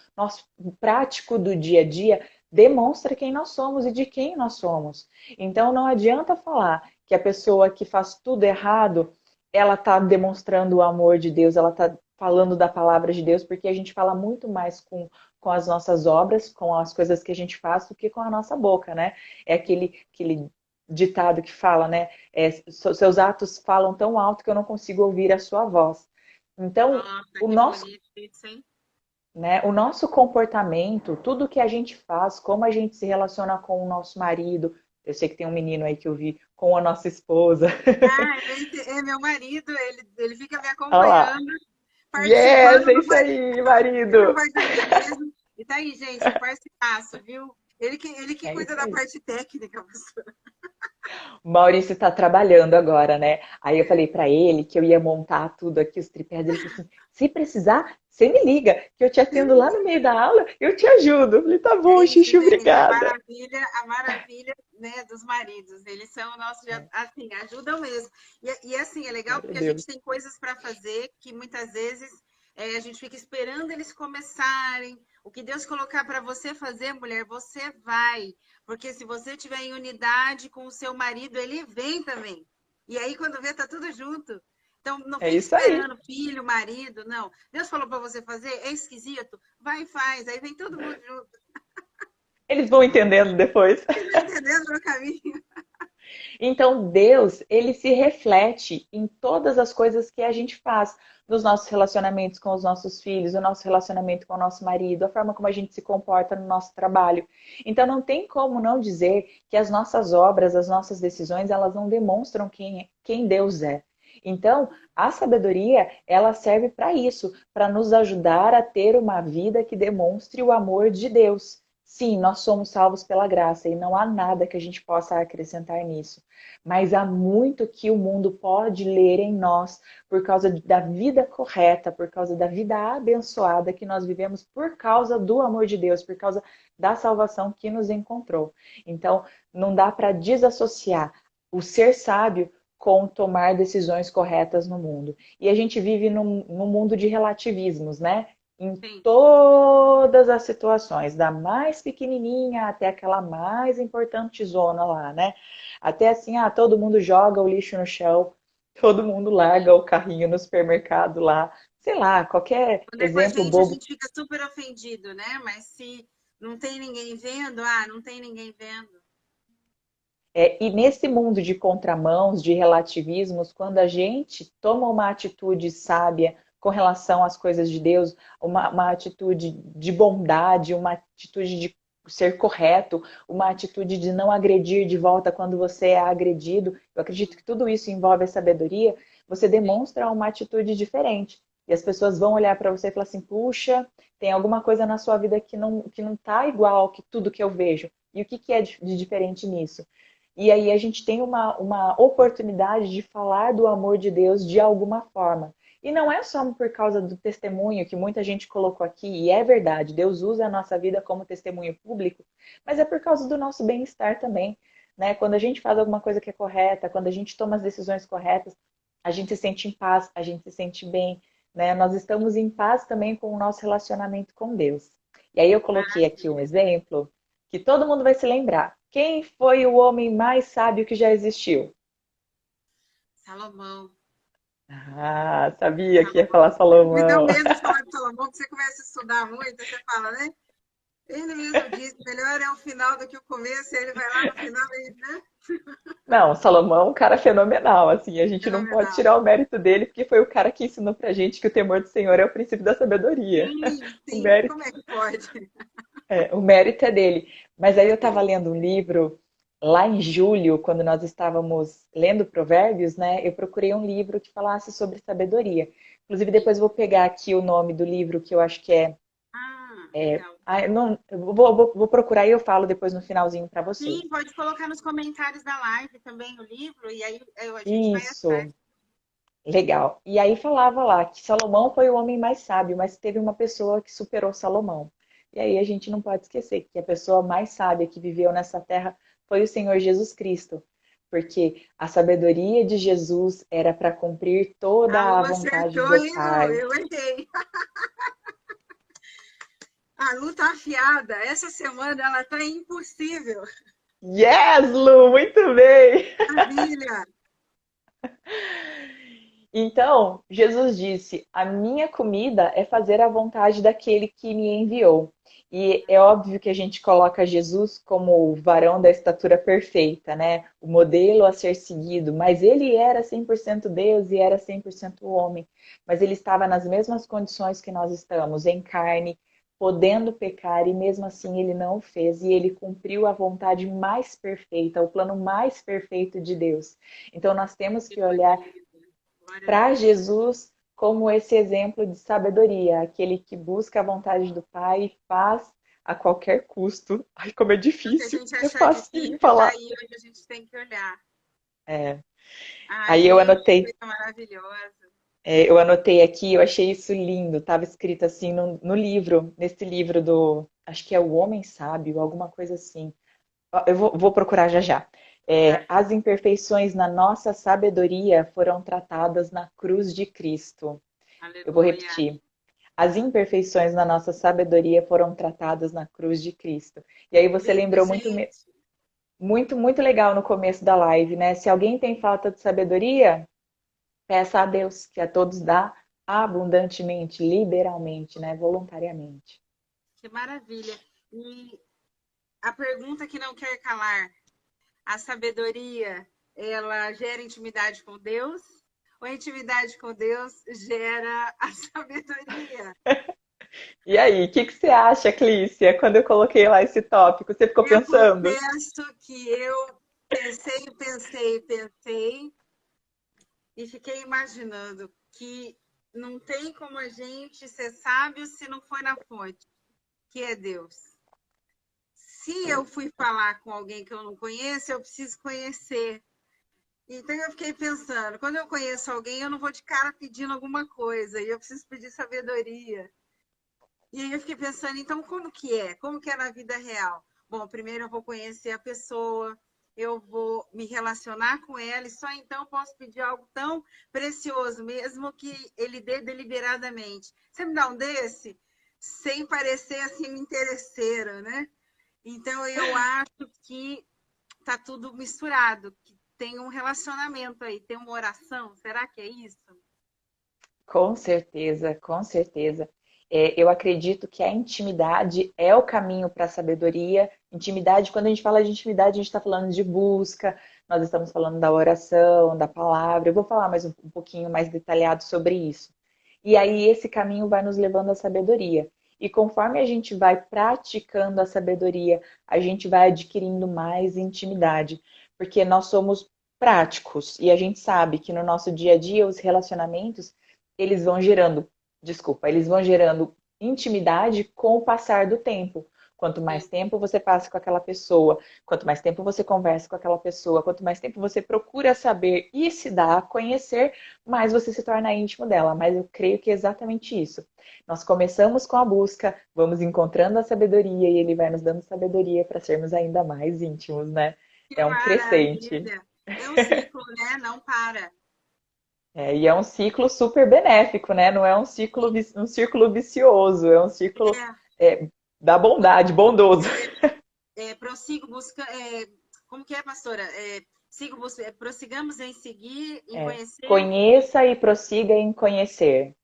prático do dia a dia demonstra quem nós somos e de quem nós somos. Então não adianta falar que a pessoa que faz tudo errado, ela está demonstrando o amor de Deus, ela está falando da palavra de Deus, porque a gente fala muito mais com as nossas obras, com as coisas que a gente faz, do que com a nossa boca, né? É aquele ditado que fala, né? Seus atos falam tão alto que eu não consigo ouvir a sua voz. Então, Nossa, o que nosso, bonito isso, hein? o nosso comportamento, tudo que a gente faz, como a gente se relaciona com o nosso marido, eu sei que tem um menino aí que eu vi com a nossa esposa. Ah, esse é meu marido, ele fica me Olha lá. acompanhando, Yes, participando é do isso aí, no marido. português mesmo. E tá aí, gente, um parceiraço, viu? Ele que É cuida isso da aí. parte técnica, pastor. O Maurício está trabalhando agora, né? Aí eu falei para ele que eu ia montar tudo aqui, os tripés. Ele falou assim: se precisar, você me liga, que eu te atendo lá no meio da aula, eu te ajudo. Eu falei: tá É bom, isso, Xixi, gente, obrigada. a maravilha, né, dos maridos. Eles são o nosso, É, assim, ajudam mesmo. E assim, é legal glória a porque a Deus. gente tem coisas para fazer que muitas vezes a gente fica esperando eles começarem. O que Deus colocar para você fazer, mulher, você vai. Porque se você tiver em unidade com o seu marido, ele vem também. E aí, quando vê, tá tudo junto. Então, não É fique isso aí. esperando filho, marido, não. Deus falou para você fazer, é esquisito? Vai e faz. Aí vem todo mundo junto. Eles vão entendendo depois. Você tá entendendo o meu caminho? Então, Deus, ele se reflete em todas as coisas que a gente faz, nos nossos relacionamentos com os nossos filhos, no nosso relacionamento com o nosso marido, a forma como a gente se comporta no nosso trabalho. Então, não tem como não dizer que as nossas obras, as nossas decisões, elas não demonstram quem Deus é. Então, a sabedoria, ela serve para isso, para nos ajudar a ter uma vida que demonstre o amor de Deus. Sim, nós somos salvos pela graça e não há nada que a gente possa acrescentar nisso. Mas há muito que o mundo pode ler em nós por causa da vida correta, por causa da vida abençoada que nós vivemos por causa do amor de Deus, por causa da salvação que nos encontrou. Então, não dá para desassociar o ser sábio com tomar decisões corretas no mundo. E a gente vive num mundo de relativismos, né? Em Sim. todas as situações, da mais pequenininha até aquela mais importante zona lá, né? Até assim, todo mundo joga o lixo no chão, todo mundo larga o carrinho no supermercado lá, sei lá, qualquer Quando é com a exemplo gente bobo. fica super ofendido, né? Mas se não tem ninguém vendo, não tem ninguém vendo. E nesse mundo de contramãos, de relativismos, quando a gente toma uma atitude sábia com relação às coisas de Deus, uma atitude de bondade, uma atitude de ser correto, uma atitude de não agredir de volta quando você é agredido, eu acredito que tudo isso envolve a sabedoria, você Sim. demonstra uma atitude diferente. E as pessoas vão olhar para você e falar assim, puxa, tem alguma coisa na sua vida que não tá igual que tudo que eu vejo. E o que, que é de diferente nisso? E aí a gente tem uma oportunidade de falar do amor de Deus de alguma forma. E não é só por causa do testemunho que muita gente colocou aqui, e é verdade, Deus usa a nossa vida como testemunho público, mas é por causa do nosso bem-estar também, né? Quando a gente faz alguma coisa que é correta, quando a gente toma as decisões corretas, a gente se sente em paz, a gente se sente bem, né? Nós estamos em paz também com o nosso relacionamento com Deus. E aí eu coloquei aqui um Maravilha. exemplo que todo mundo vai se lembrar. Quem foi o homem mais sábio que já existiu? Salomão. Ah, sabia que ia Salomão. falar Me deu Salomão. medo de falar de Salomão, porque você começa a estudar muito, aí você fala, né? Ele mesmo disse, melhor é o final do que o começo, e ele vai lá no final e, né? Não, Salomão é um cara fenomenal, assim, a gente não pode Fenomenal. tirar o mérito dele, porque foi o cara que ensinou pra gente que o temor do Senhor é o princípio da sabedoria. Sim, O sim, mérito, como é que pode? o mérito é dele. Mas aí eu É estava dele. lendo um livro lá em julho, quando nós estávamos lendo Provérbios, né? Eu procurei um livro que falasse sobre sabedoria. Inclusive, Sim. depois eu vou pegar aqui o nome do livro, que eu acho que é. Ah, legal. Ah, eu não, vou procurar e eu falo depois no finalzinho para vocês. Sim, pode colocar nos comentários da live também o livro, e aí a gente vai atrás. Isso, legal. E aí falava lá que Salomão foi o homem mais sábio, mas teve uma pessoa que superou Salomão. E aí a gente não pode esquecer que a pessoa mais sábia que viveu nessa terra foi o Senhor Jesus Cristo, porque a sabedoria de Jesus era para cumprir A toda a Lu vontade acertou, do hein, Lu? Pai. Eu errei. A Lu tá afiada. Essa semana ela tá impossível. Yes, Lu, muito bem! Maravilha. Então, Jesus disse: A minha comida é fazer a vontade daquele que me enviou. E é óbvio que a gente coloca Jesus como o varão da estatura perfeita, né? O modelo a ser seguido. Mas ele era 100% Deus e era 100% homem. Mas ele estava nas mesmas condições que nós estamos, em carne, podendo pecar, e mesmo assim ele não o fez. E ele cumpriu a vontade mais perfeita, o plano mais perfeito de Deus. Então, nós temos Que que olhar bonito. Glória a para Deus. Jesus como esse exemplo de sabedoria, aquele que busca a vontade do Pai e faz a qualquer custo. Ai, como é O que a difícil, gente é achar facinho difícil, tá falar. aí onde a gente tem que olhar. É. Ai, Aí eu gente, que anotei, coisa maravilhosa. eu anotei aqui, eu achei isso lindo, estava escrito assim no livro, nesse livro do, acho que é O Homem Sábio, alguma coisa assim. Ó, vou procurar já já. Tá. As imperfeições na nossa sabedoria foram tratadas na cruz de Cristo. Eu vou Aleluia. repetir. As imperfeições na nossa sabedoria foram tratadas na cruz de Cristo. E aí você Linda, lembrou gente. muito legal no começo da live, né? Se alguém tem falta de sabedoria, peça a Deus, que a todos dá abundantemente, liberalmente, né? Voluntariamente. Que maravilha. E a pergunta que não quer calar: a sabedoria, ela gera intimidade com Deus? Ou a intimidade com Deus gera a sabedoria? E aí, o que que você acha, Clícia, quando eu coloquei lá esse tópico? Você ficou Eu pensando? confesso que eu pensei e fiquei imaginando que não tem como a gente ser sábio se não foi na fonte, que é Deus. Se eu fui falar com alguém que eu não conheço, eu preciso conhecer. Então eu fiquei pensando, quando eu conheço alguém, eu não vou de cara pedindo alguma coisa, e eu preciso pedir sabedoria. E aí eu fiquei pensando, então como que é? Como que é na vida real? Bom, primeiro eu vou conhecer a pessoa, eu vou me relacionar com ela, e só então eu posso pedir algo tão precioso, mesmo que ele dê deliberadamente. Você me dá um desse? Sem parecer assim interesseira, né? Então eu acho que tá tudo misturado, que tem um relacionamento aí, tem uma oração. Será que é isso? Com certeza, com certeza. Eu acredito que a intimidade é o caminho para a sabedoria. Intimidade, quando a gente fala de intimidade, a gente está falando de busca, nós estamos falando da oração, da palavra. Eu vou falar mais um pouquinho mais detalhado sobre isso. E aí, esse caminho vai nos levando à sabedoria. E conforme a gente vai praticando a sabedoria, a gente vai adquirindo mais intimidade, porque nós somos práticos e a gente sabe que no nosso dia a dia os relacionamentos eles vão gerando, desculpa, eles vão gerando intimidade com o passar do tempo. Quanto mais Sim. tempo você passa com aquela pessoa, quanto mais tempo você conversa com aquela pessoa, quanto mais tempo você procura saber e se dá a conhecer, mais você se torna íntimo dela. Mas eu creio que é exatamente isso. Nós começamos com a busca, vamos encontrando a sabedoria e ele vai nos dando sabedoria para sermos ainda mais íntimos, né? Que É um crescente. maravilha! É um ciclo, né? Não para. É, e é um ciclo super benéfico, né? Não é um ciclo, um círculo vicioso, é um círculo É, da bondade, bondoso. prossigo busca. Como que é, pastora? Prossigamos em seguir, em É, conhecer. conheça e prossiga em conhecer.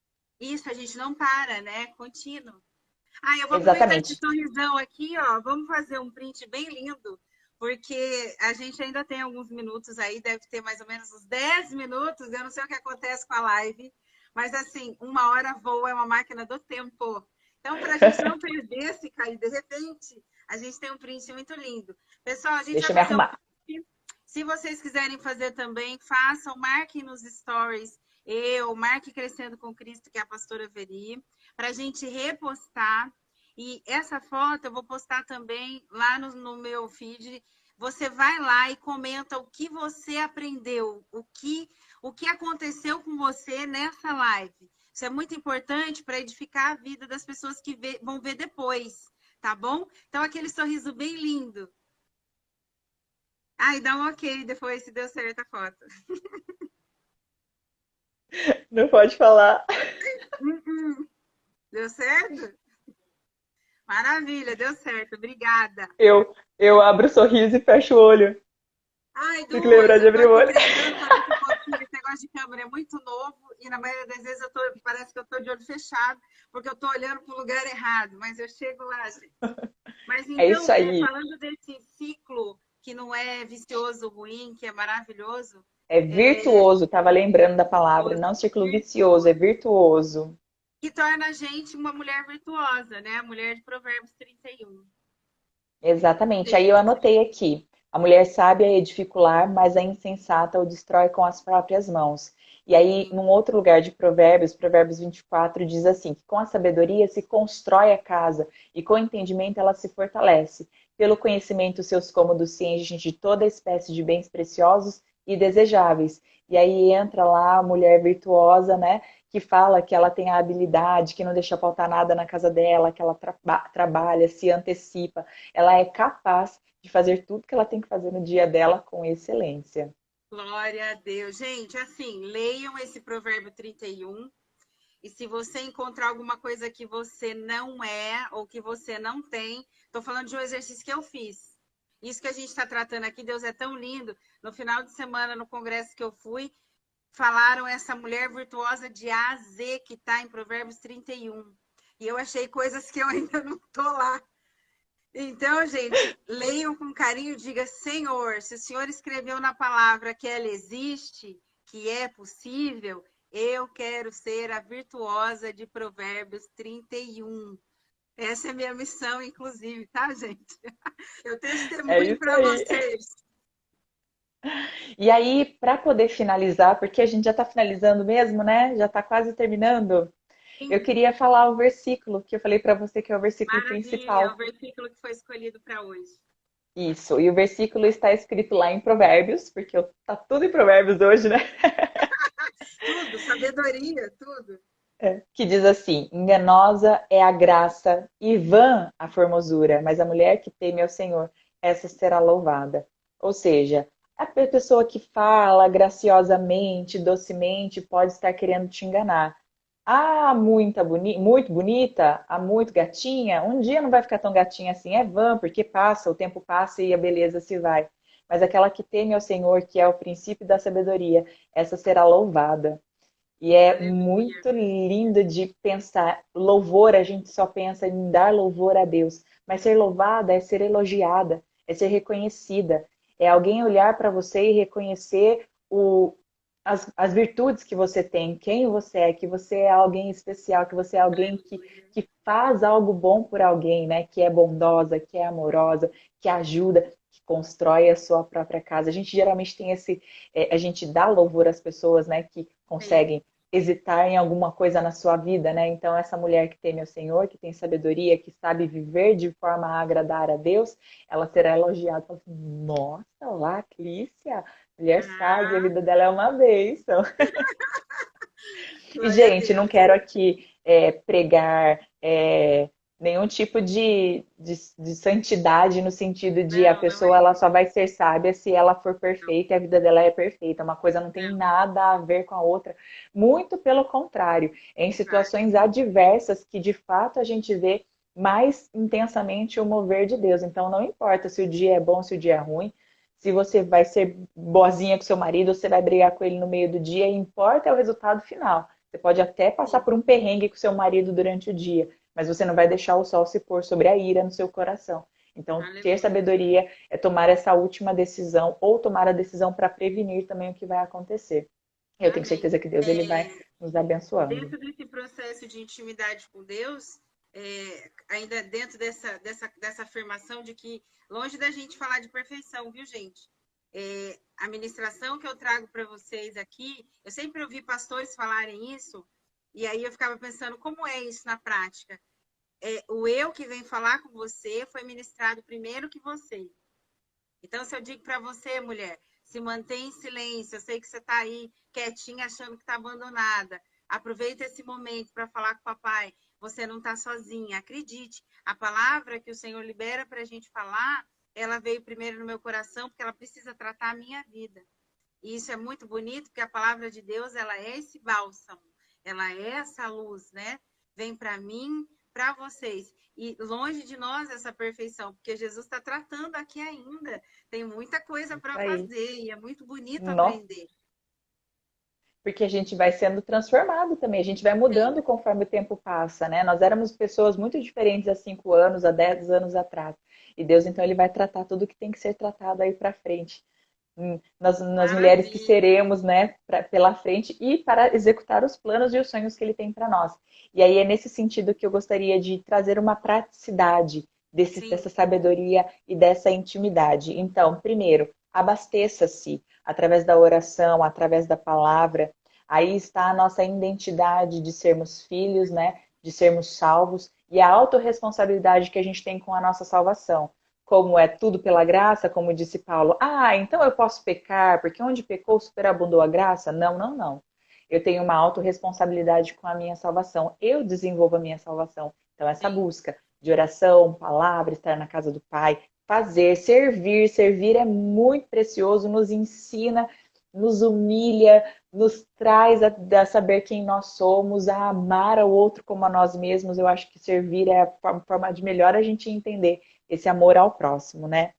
Isso, a gente não para, né? Contínuo. Ah, eu vou aproveitar esse Exatamente. sorrisão aqui, ó. Vamos fazer um print bem lindo, porque a gente ainda tem alguns minutos aí, deve ter mais ou menos uns 10 minutos. Eu não sei o que acontece com a live, mas assim, uma hora voa, é uma máquina do tempo. Então, para a gente não perder, se cair de repente, a gente tem um print muito lindo. Pessoal, a gente vai Deixa eu me fazer um arrumar. print. Se vocês quiserem fazer também, façam, marquem nos stories. Marque Crescendo com Cristo, que é a pastora Veri, para a gente repostar. E essa foto eu vou postar também lá no meu feed. Você vai lá e comenta o que você aprendeu, o que aconteceu com você nessa live. Isso é muito importante para edificar a vida das pessoas que vão ver depois, tá bom? Então, aquele sorriso bem lindo. Ai, dá um ok depois se deu certo a foto. Não pode falar. Deu certo? Maravilha, deu certo. Obrigada. Eu abro o sorriso e fecho o olho. Ai, Tem que lembrar duas. de Eu tô abrir o aqui olho. treinando para ver se eu consigo. Esse negócio de câmera é muito novo e na maioria das vezes parece que eu tô de olho fechado, porque eu tô olhando para o lugar errado, mas eu chego lá, gente. Mas É isso então, aí. falando desse ciclo que não é vicioso, ruim, que é maravilhoso, É é virtuoso, estava lembrando da palavra, virtuoso, não círculo vicioso, é virtuoso, virtuoso. que torna a gente uma mulher virtuosa, né? A mulher de Provérbios 31. Exatamente. Sei Aí eu você. anotei aqui. A mulher sábia edifica o lar, mas a insensata o destrói com as próprias mãos. E aí, Sim, num outro lugar de Provérbios, Provérbios 24, diz assim: que com a sabedoria se constrói a casa, e com o entendimento ela se fortalece. Pelo conhecimento, seus cômodos se enchem de toda espécie de bens preciosos e desejáveis. E aí entra lá a mulher virtuosa, né? Que fala que ela tem a habilidade, que não deixa faltar nada na casa dela, que ela trabalha, se antecipa, ela é capaz de fazer tudo que ela tem que fazer no dia dela com excelência. glória a Deus. Gente, assim, leiam esse Provérbio 31. E se você encontrar alguma coisa que você não é ou que você não tem, estou falando de um exercício que eu fiz. Isso que a gente está tratando aqui, Deus é tão lindo. No final de semana, no congresso que eu fui, falaram essa mulher virtuosa de A a Z que está em Provérbios 31. E eu achei coisas que eu ainda não estou lá. Então, gente, leiam com carinho, diga, Senhor, se o Senhor escreveu na palavra que ela existe, que é possível, eu quero ser a virtuosa de Provérbios 31. Essa é a minha missão, inclusive, tá, gente? Eu É testemunho isso para aí. vocês. E aí, para poder finalizar, porque a gente já está finalizando mesmo, né? Já está quase terminando. Eu Sim, queria falar o versículo que eu falei para você que é o versículo maravilha, é o principal. versículo que foi escolhido para hoje. Isso. E o versículo está escrito lá em Provérbios, porque tá tudo em Provérbios hoje, né? Tudo, sabedoria, tudo. Que diz assim: enganosa é a graça e vã a formosura, mas a mulher que teme ao Senhor, essa será louvada. Ou seja, a pessoa que fala graciosamente, docemente, pode estar querendo te enganar. Ah, muito bonita, a muito gatinha, um dia não vai ficar tão gatinha assim, é vã, porque passa, o tempo passa e a beleza se vai. Mas aquela que teme ao Senhor, que é o princípio da sabedoria, essa será louvada. E é Aleluia. muito lindo de pensar. Louvor, a gente só pensa em dar louvor a Deus. Mas ser louvada é ser elogiada, é ser reconhecida. É alguém olhar para você e reconhecer as virtudes que você tem, quem você é, que você é alguém especial, que você é alguém Aleluia. que faz algo bom por alguém, né? Que é bondosa, que é amorosa, que ajuda, que constrói a sua própria casa. A gente geralmente tem a gente dá louvor às pessoas, né? Que Sim, conseguem hesitar em alguma coisa na sua vida, né? Então, essa mulher que teme ao Senhor, que tem sabedoria, que sabe viver de forma a agradar a Deus, ela será elogiada. Fala assim, nossa, lá, Clícia, mulher sábia, a Ah, vida dela é uma bênção. E, glória a gente, não Deus. quero aqui pregar nenhum tipo de santidade no sentido de a Não, não é pessoa ela só isso. vai ser sábia se ela for Não, perfeita e a vida dela é perfeita. Uma coisa não tem não, nada a ver com a outra. Muito pelo contrário. É em contrário. situações adversas que de fato a gente vê mais intensamente o mover de Deus. Então não importa se o dia é bom, se o dia é ruim. Se você vai ser boazinha com seu marido, ou você vai brigar com ele no meio do dia, importa é o resultado final. Você pode até passar Sim, por um perrengue com seu marido durante o dia, mas você não vai deixar o sol se pôr sobre a ira no seu coração. Então, ter aleluia. sabedoria é tomar essa última decisão ou tomar a decisão para prevenir também o que vai acontecer. Eu tenho Amém. certeza que Deus ele vai nos abençoando. Dentro desse processo de intimidade com Deus, ainda dentro dessa afirmação de que, longe da gente falar de perfeição, viu, gente? A ministração que eu trago para vocês aqui, eu sempre ouvi pastores falarem isso, e aí eu ficava pensando, como é isso na prática? O eu que vem falar com você foi ministrado primeiro que você. Então, se eu digo para você, mulher, se mantém em silêncio, eu sei que você está aí quietinha, achando que está abandonada. Aproveita esse momento para falar com o papai. Você não está sozinha. Acredite, a palavra que o Senhor libera para a gente falar, ela veio primeiro no meu coração, porque ela precisa tratar a minha vida. E isso é muito bonito, porque a palavra de Deus, ela é esse bálsamo, ela é essa luz, né? Vem para mim, para vocês. E longe de nós essa perfeição, porque Jesus está tratando aqui ainda. Tem muita coisa Isso para aí. fazer e é muito bonito Nossa, aprender. porque a gente vai sendo transformado também, a gente vai mudando Sempre. conforme o tempo passa, né? Nós éramos pessoas muito diferentes há 5 anos, há 10 anos atrás. E Deus, então, ele vai tratar tudo que tem que ser tratado aí para frente. Nas mulheres que Maravilha. seremos, né, pela frente e para executar os planos e os sonhos que ele tem para nós. E aí é nesse sentido que eu gostaria de trazer uma praticidade dessa Sim, sabedoria e dessa intimidade. Então, primeiro, abasteça-se através da oração, através da palavra. Aí está a nossa identidade de sermos filhos, né, de sermos salvos e a autorresponsabilidade que a gente tem com a nossa salvação, como é tudo pela graça, como disse Paulo, então eu posso pecar, porque onde pecou superabundou a graça? Não, não, não. Eu tenho uma autorresponsabilidade com a minha salvação. Eu desenvolvo a minha salvação. Então, essa sim. busca de oração, palavra, estar na casa do Pai, fazer, servir. Servir é muito precioso, nos ensina, nos humilha, nos traz a saber quem nós somos, a amar ao outro como a nós mesmos. Eu acho que servir é a forma de melhor a gente entender esse amor ao próximo, né?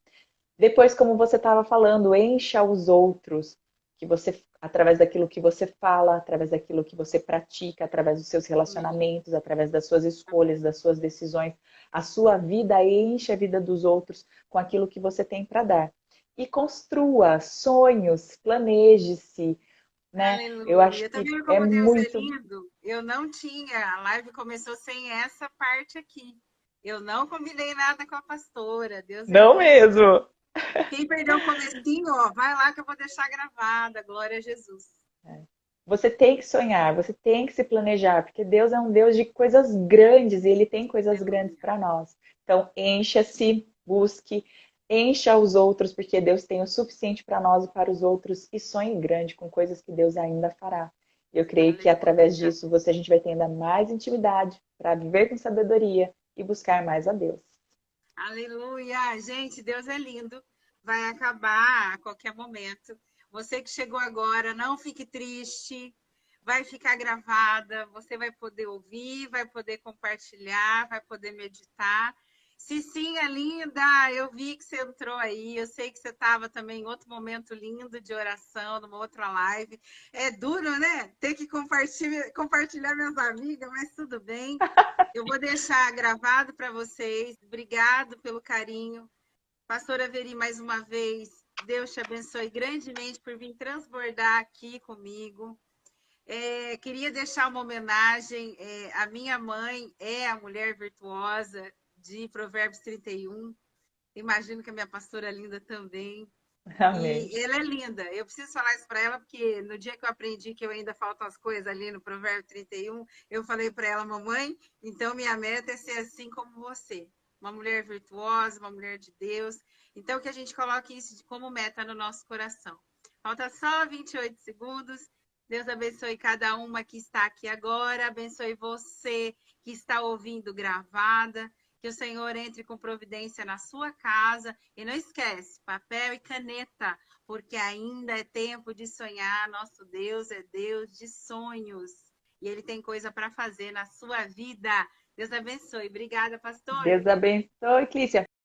Depois, como você estava falando, encha os outros, que você, através daquilo que você fala, através daquilo que você pratica, através dos seus Amém. relacionamentos, através das suas escolhas, Amém. das suas decisões, a sua vida enche a vida dos outros com aquilo que você tem para dar. E construa sonhos, planeje-se, né? Eu acho Aleluia. Tá que vendo é como Deus é muito. lindo? Eu não tinha. A live começou sem essa parte aqui. Eu não combinei nada com a pastora. Deus é Não lindo. mesmo. Quem perdeu o comecinho, ó, vai lá que eu vou deixar gravada. Glória a Jesus. Você tem que sonhar, você tem que se planejar, porque Deus é um Deus de coisas grandes e Ele tem coisas grandes Aleluia. para nós. Então, encha-se, busque, encha os outros, porque Deus tem o suficiente para nós e para os outros, e sonhe grande com coisas que Deus ainda fará. Eu creio que através Aleluia. disso a gente vai ter ainda mais intimidade para viver com sabedoria e buscar mais a Deus. Aleluia. Gente, Deus é lindo. Vai acabar a qualquer momento. Você que chegou agora, não fique triste. Vai ficar gravada. Você vai poder ouvir, vai poder compartilhar, vai poder meditar. Cicinha linda, eu vi que você entrou aí. Eu sei que você estava também em outro momento lindo de oração, numa outra live. É duro, né? Ter que compartilhar minhas amigas, mas tudo bem. Eu vou deixar gravado para vocês. Obrigado pelo carinho. Pastora Veri, mais uma vez, Deus te abençoe grandemente por vir transbordar aqui comigo. Queria deixar uma homenagem. A minha mãe é a mulher virtuosa de Provérbios 31. Imagino que a minha pastora linda também. Amém. E ela é linda. Eu preciso falar isso para ela, porque no dia que eu aprendi que eu ainda faltam as coisas ali no Provérbio 31, eu falei para ela, mamãe, então minha meta é ser assim como você. Uma mulher virtuosa, uma mulher de Deus. Então, que a gente coloque isso como meta no nosso coração. Falta só 28 segundos. Deus abençoe cada uma que está aqui agora. Abençoe você que está ouvindo gravada. Que o Senhor entre com providência na sua casa. E não esquece, papel e caneta, porque ainda é tempo de sonhar. Nosso Deus é Deus de sonhos. E Ele tem coisa para fazer na sua vida. Deus abençoe. Obrigada, pastor. Deus abençoe, Clícia.